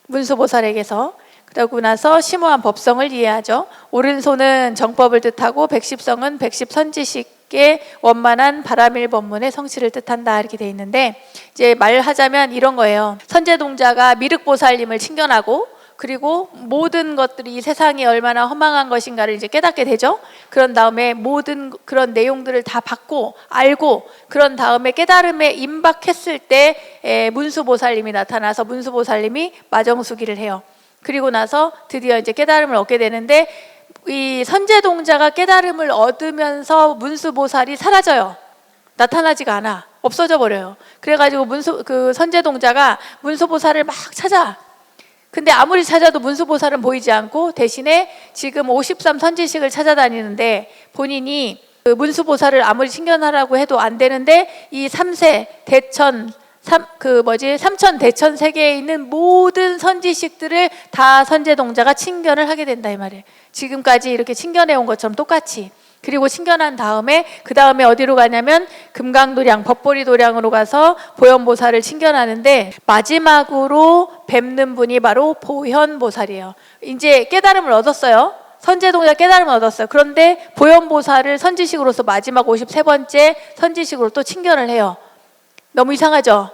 문수보살에게서. 그러고 나서 심오한 법성을 이해하죠. 오른손은 정법을 뜻하고 110성은 110선지식의 원만한 바라밀법문의 성취를 뜻한다 이렇게 돼 있는데 이제 말하자면 이런 거예요. 선제동자가 미륵보살님을 칭견하고 그리고 모든 것들이 이 세상이 얼마나 허망한 것인가를 이제 깨닫게 되죠. 그런 다음에 모든 그런 내용들을 다 받고 알고 그런 다음에 깨달음에 임박했을 때 문수보살님이 나타나서 문수보살님이 마정수기를 해요. 그리고 나서 드디어 이제 깨달음을 얻게 되는데 이 선제동자가 깨달음을 얻으면서 문수보살이 사라져요. 나타나지가 않아. 없어져 버려요. 그래가지고 그 선제동자가 문수보살을 막 찾아. 근데 아무리 찾아도 문수보살은 보이지 않고 대신에 지금 53 선지식을 찾아다니는데 본인이 그 문수보살을 아무리 칭견하라고 해도 안 되는데 이 3세 대천 삼천 대천 세계에 있는 모든 선지식들을 다 선제동자가 친견을 하게 된다 이 말이에요. 지금까지 이렇게 친견해 온 것처럼 똑같이. 그리고 친견한 다음에 그 다음에 어디로 가냐면 금강도량, 법보리도량으로 가서 보현보살을 친견하는데 마지막으로 뵙는 분이 바로 보현보살이에요. 이제 깨달음을 얻었어요. 선제동자 깨달음을 얻었어요. 그런데 보현보살을 선지식으로서 마지막 53번째 선지식으로 또 친견을 해요. 너무 이상하죠?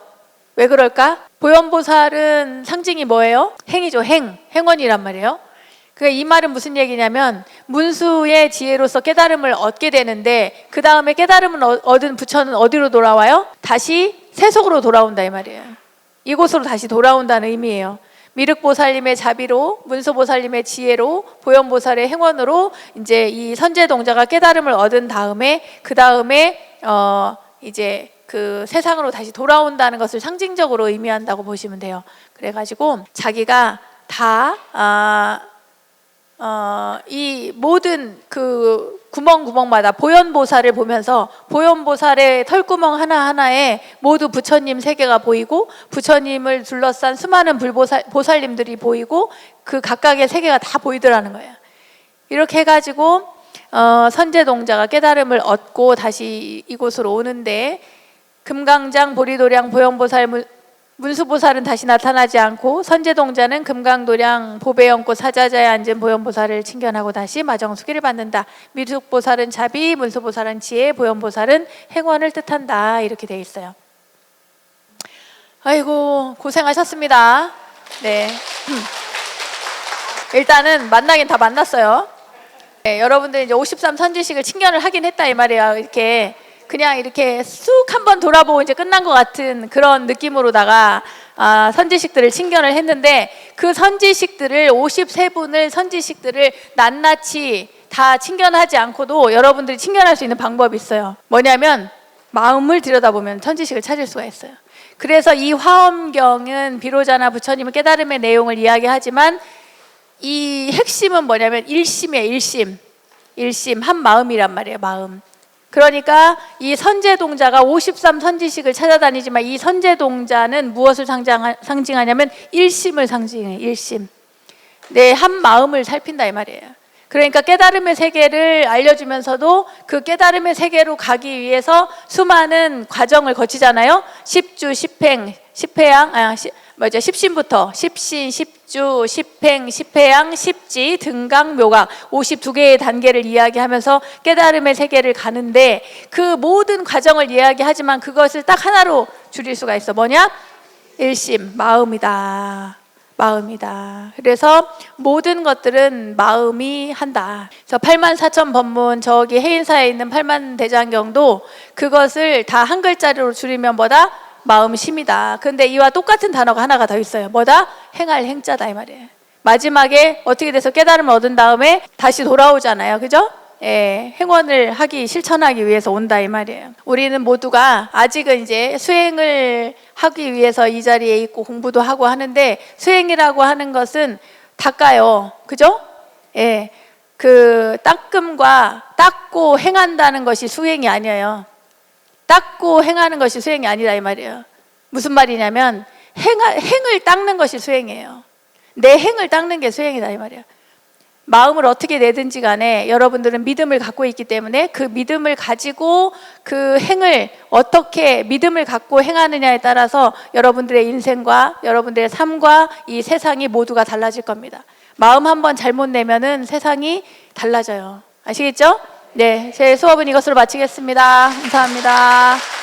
왜 그럴까? 보현보살은 상징이 뭐예요? 행이죠. 행원이란 말이에요. 이 말은 무슨 얘기냐면 문수의 지혜로서 깨달음을 얻게 되는데 그 다음에 깨달음을 얻은 부처는 어디로 돌아와요? 다시 세속으로 돌아온다 이 말이에요. 이곳으로 다시 돌아온다는 의미예요. 미륵보살님의 자비로, 문수보살님의 지혜로, 보현보살의 행원으로 이제 이 선제동자가 깨달음을 얻은 다음에 그 다음에 이제 그 세상으로 다시 돌아온다는 것을 상징적으로 의미한다고 보시면 돼요. 그래가지고 자기가 다 이 모든 그 구멍마다 보현보살을 보면서 보현보살의 털구멍 하나하나에 모두 부처님 세계가 보이고 부처님을 둘러싼 수많은 보살님들이 보이고 그 각각의 세계가 다 보이더라는 거예요. 이렇게 해가지고 선제동자가 깨달음을 얻고 다시 이곳으로 오는데 금강장, 보리도량, 보현보살, 문수보살은 다시 나타나지 않고 선제동자는 금강도량, 보배연꽃 사자자에 앉은 보현보살을 친견하고 다시 마정수기를 받는다. 미륵보살은 자비, 문수보살은 지혜, 보현보살은 행원을 뜻한다. 이렇게 돼 있어요. 아이고 고생하셨습니다. 네. 일단은 만나긴 다 만났어요. 네, 여러분들 이제 53 선지식을 친견을 하긴 했다 이 말이에요. 이렇게 그냥 이렇게 쑥 한번 돌아보고 이제 끝난 것 같은 그런 느낌으로다가 선지식들을 친견을 했는데 그 선지식들을 53분을 선지식들을 낱낱이 다 친견하지 않고도 여러분들이 친견할 수 있는 방법이 있어요. 뭐냐면 마음을 들여다보면 선지식을 찾을 수가 있어요. 그래서 이 화엄경은 비로자나 부처님의 깨달음의 내용을 이야기하지만 이 핵심은 뭐냐면 일심이에요. 일심 한 마음이란 말이에요. 마음. 그러니까 이 선제동자가 53 선지식을 찾아다니지만 이 선제동자는 무엇을 상징하냐면 일심을 상징해요. 일심. 내 한 마음을 살핀다 이 말이에요. 그러니까 깨달음의 세계를 알려주면서도 그 깨달음의 세계로 가기 위해서 수많은 과정을 거치잖아요. 십주, 십행, 십회양, 십신부터 십신, 십주, 십행, 십회양, 십지, 등강, 묘각 52개의 단계를 이야기하면서 깨달음의 세계를 가는데 그 모든 과정을 이야기하지만 그것을 딱 하나로 줄일 수가 있어. 뭐냐? 일심, 마음이다. 그래서 모든 것들은 마음이 한다. 그래서 84,000 법문 저기 해인사에 있는 8만대장경도 그것을 다 한 글자로 줄이면 뭐다? 마음심이다. 근데 이와 똑같은 단어가 하나가 더 있어요. 뭐다? 행할 행자다 이 말이에요. 마지막에 어떻게 돼서 깨달음을 얻은 다음에 다시 돌아오잖아요. 그죠? 예, 행원을 하기 실천하기 위해서 온다 이 말이에요. 우리는 모두가 아직은 이제 수행을 하기 위해서 이 자리에 있고 공부도 하고 하는데 수행이라고 하는 것은 닦아요. 그죠? 예, 그 닦고 행한다는 것이 수행이 아니에요. 닦고 행하는 것이 수행이 아니다 이 말이에요. 무슨 말이냐면 행을 닦는 것이 수행이에요. 내 행을 닦는 게 수행이다 이 말이에요. 마음을 어떻게 내든지 간에 여러분들은 믿음을 갖고 있기 때문에 그 믿음을 가지고 그 행을 어떻게 믿음을 갖고 행하느냐에 따라서 여러분들의 인생과 여러분들의 삶과 이 세상이 모두가 달라질 겁니다. 마음 한번 잘못 내면은 세상이 달라져요. 아시겠죠? 네, 제 수업은 이것으로 마치겠습니다. 감사합니다.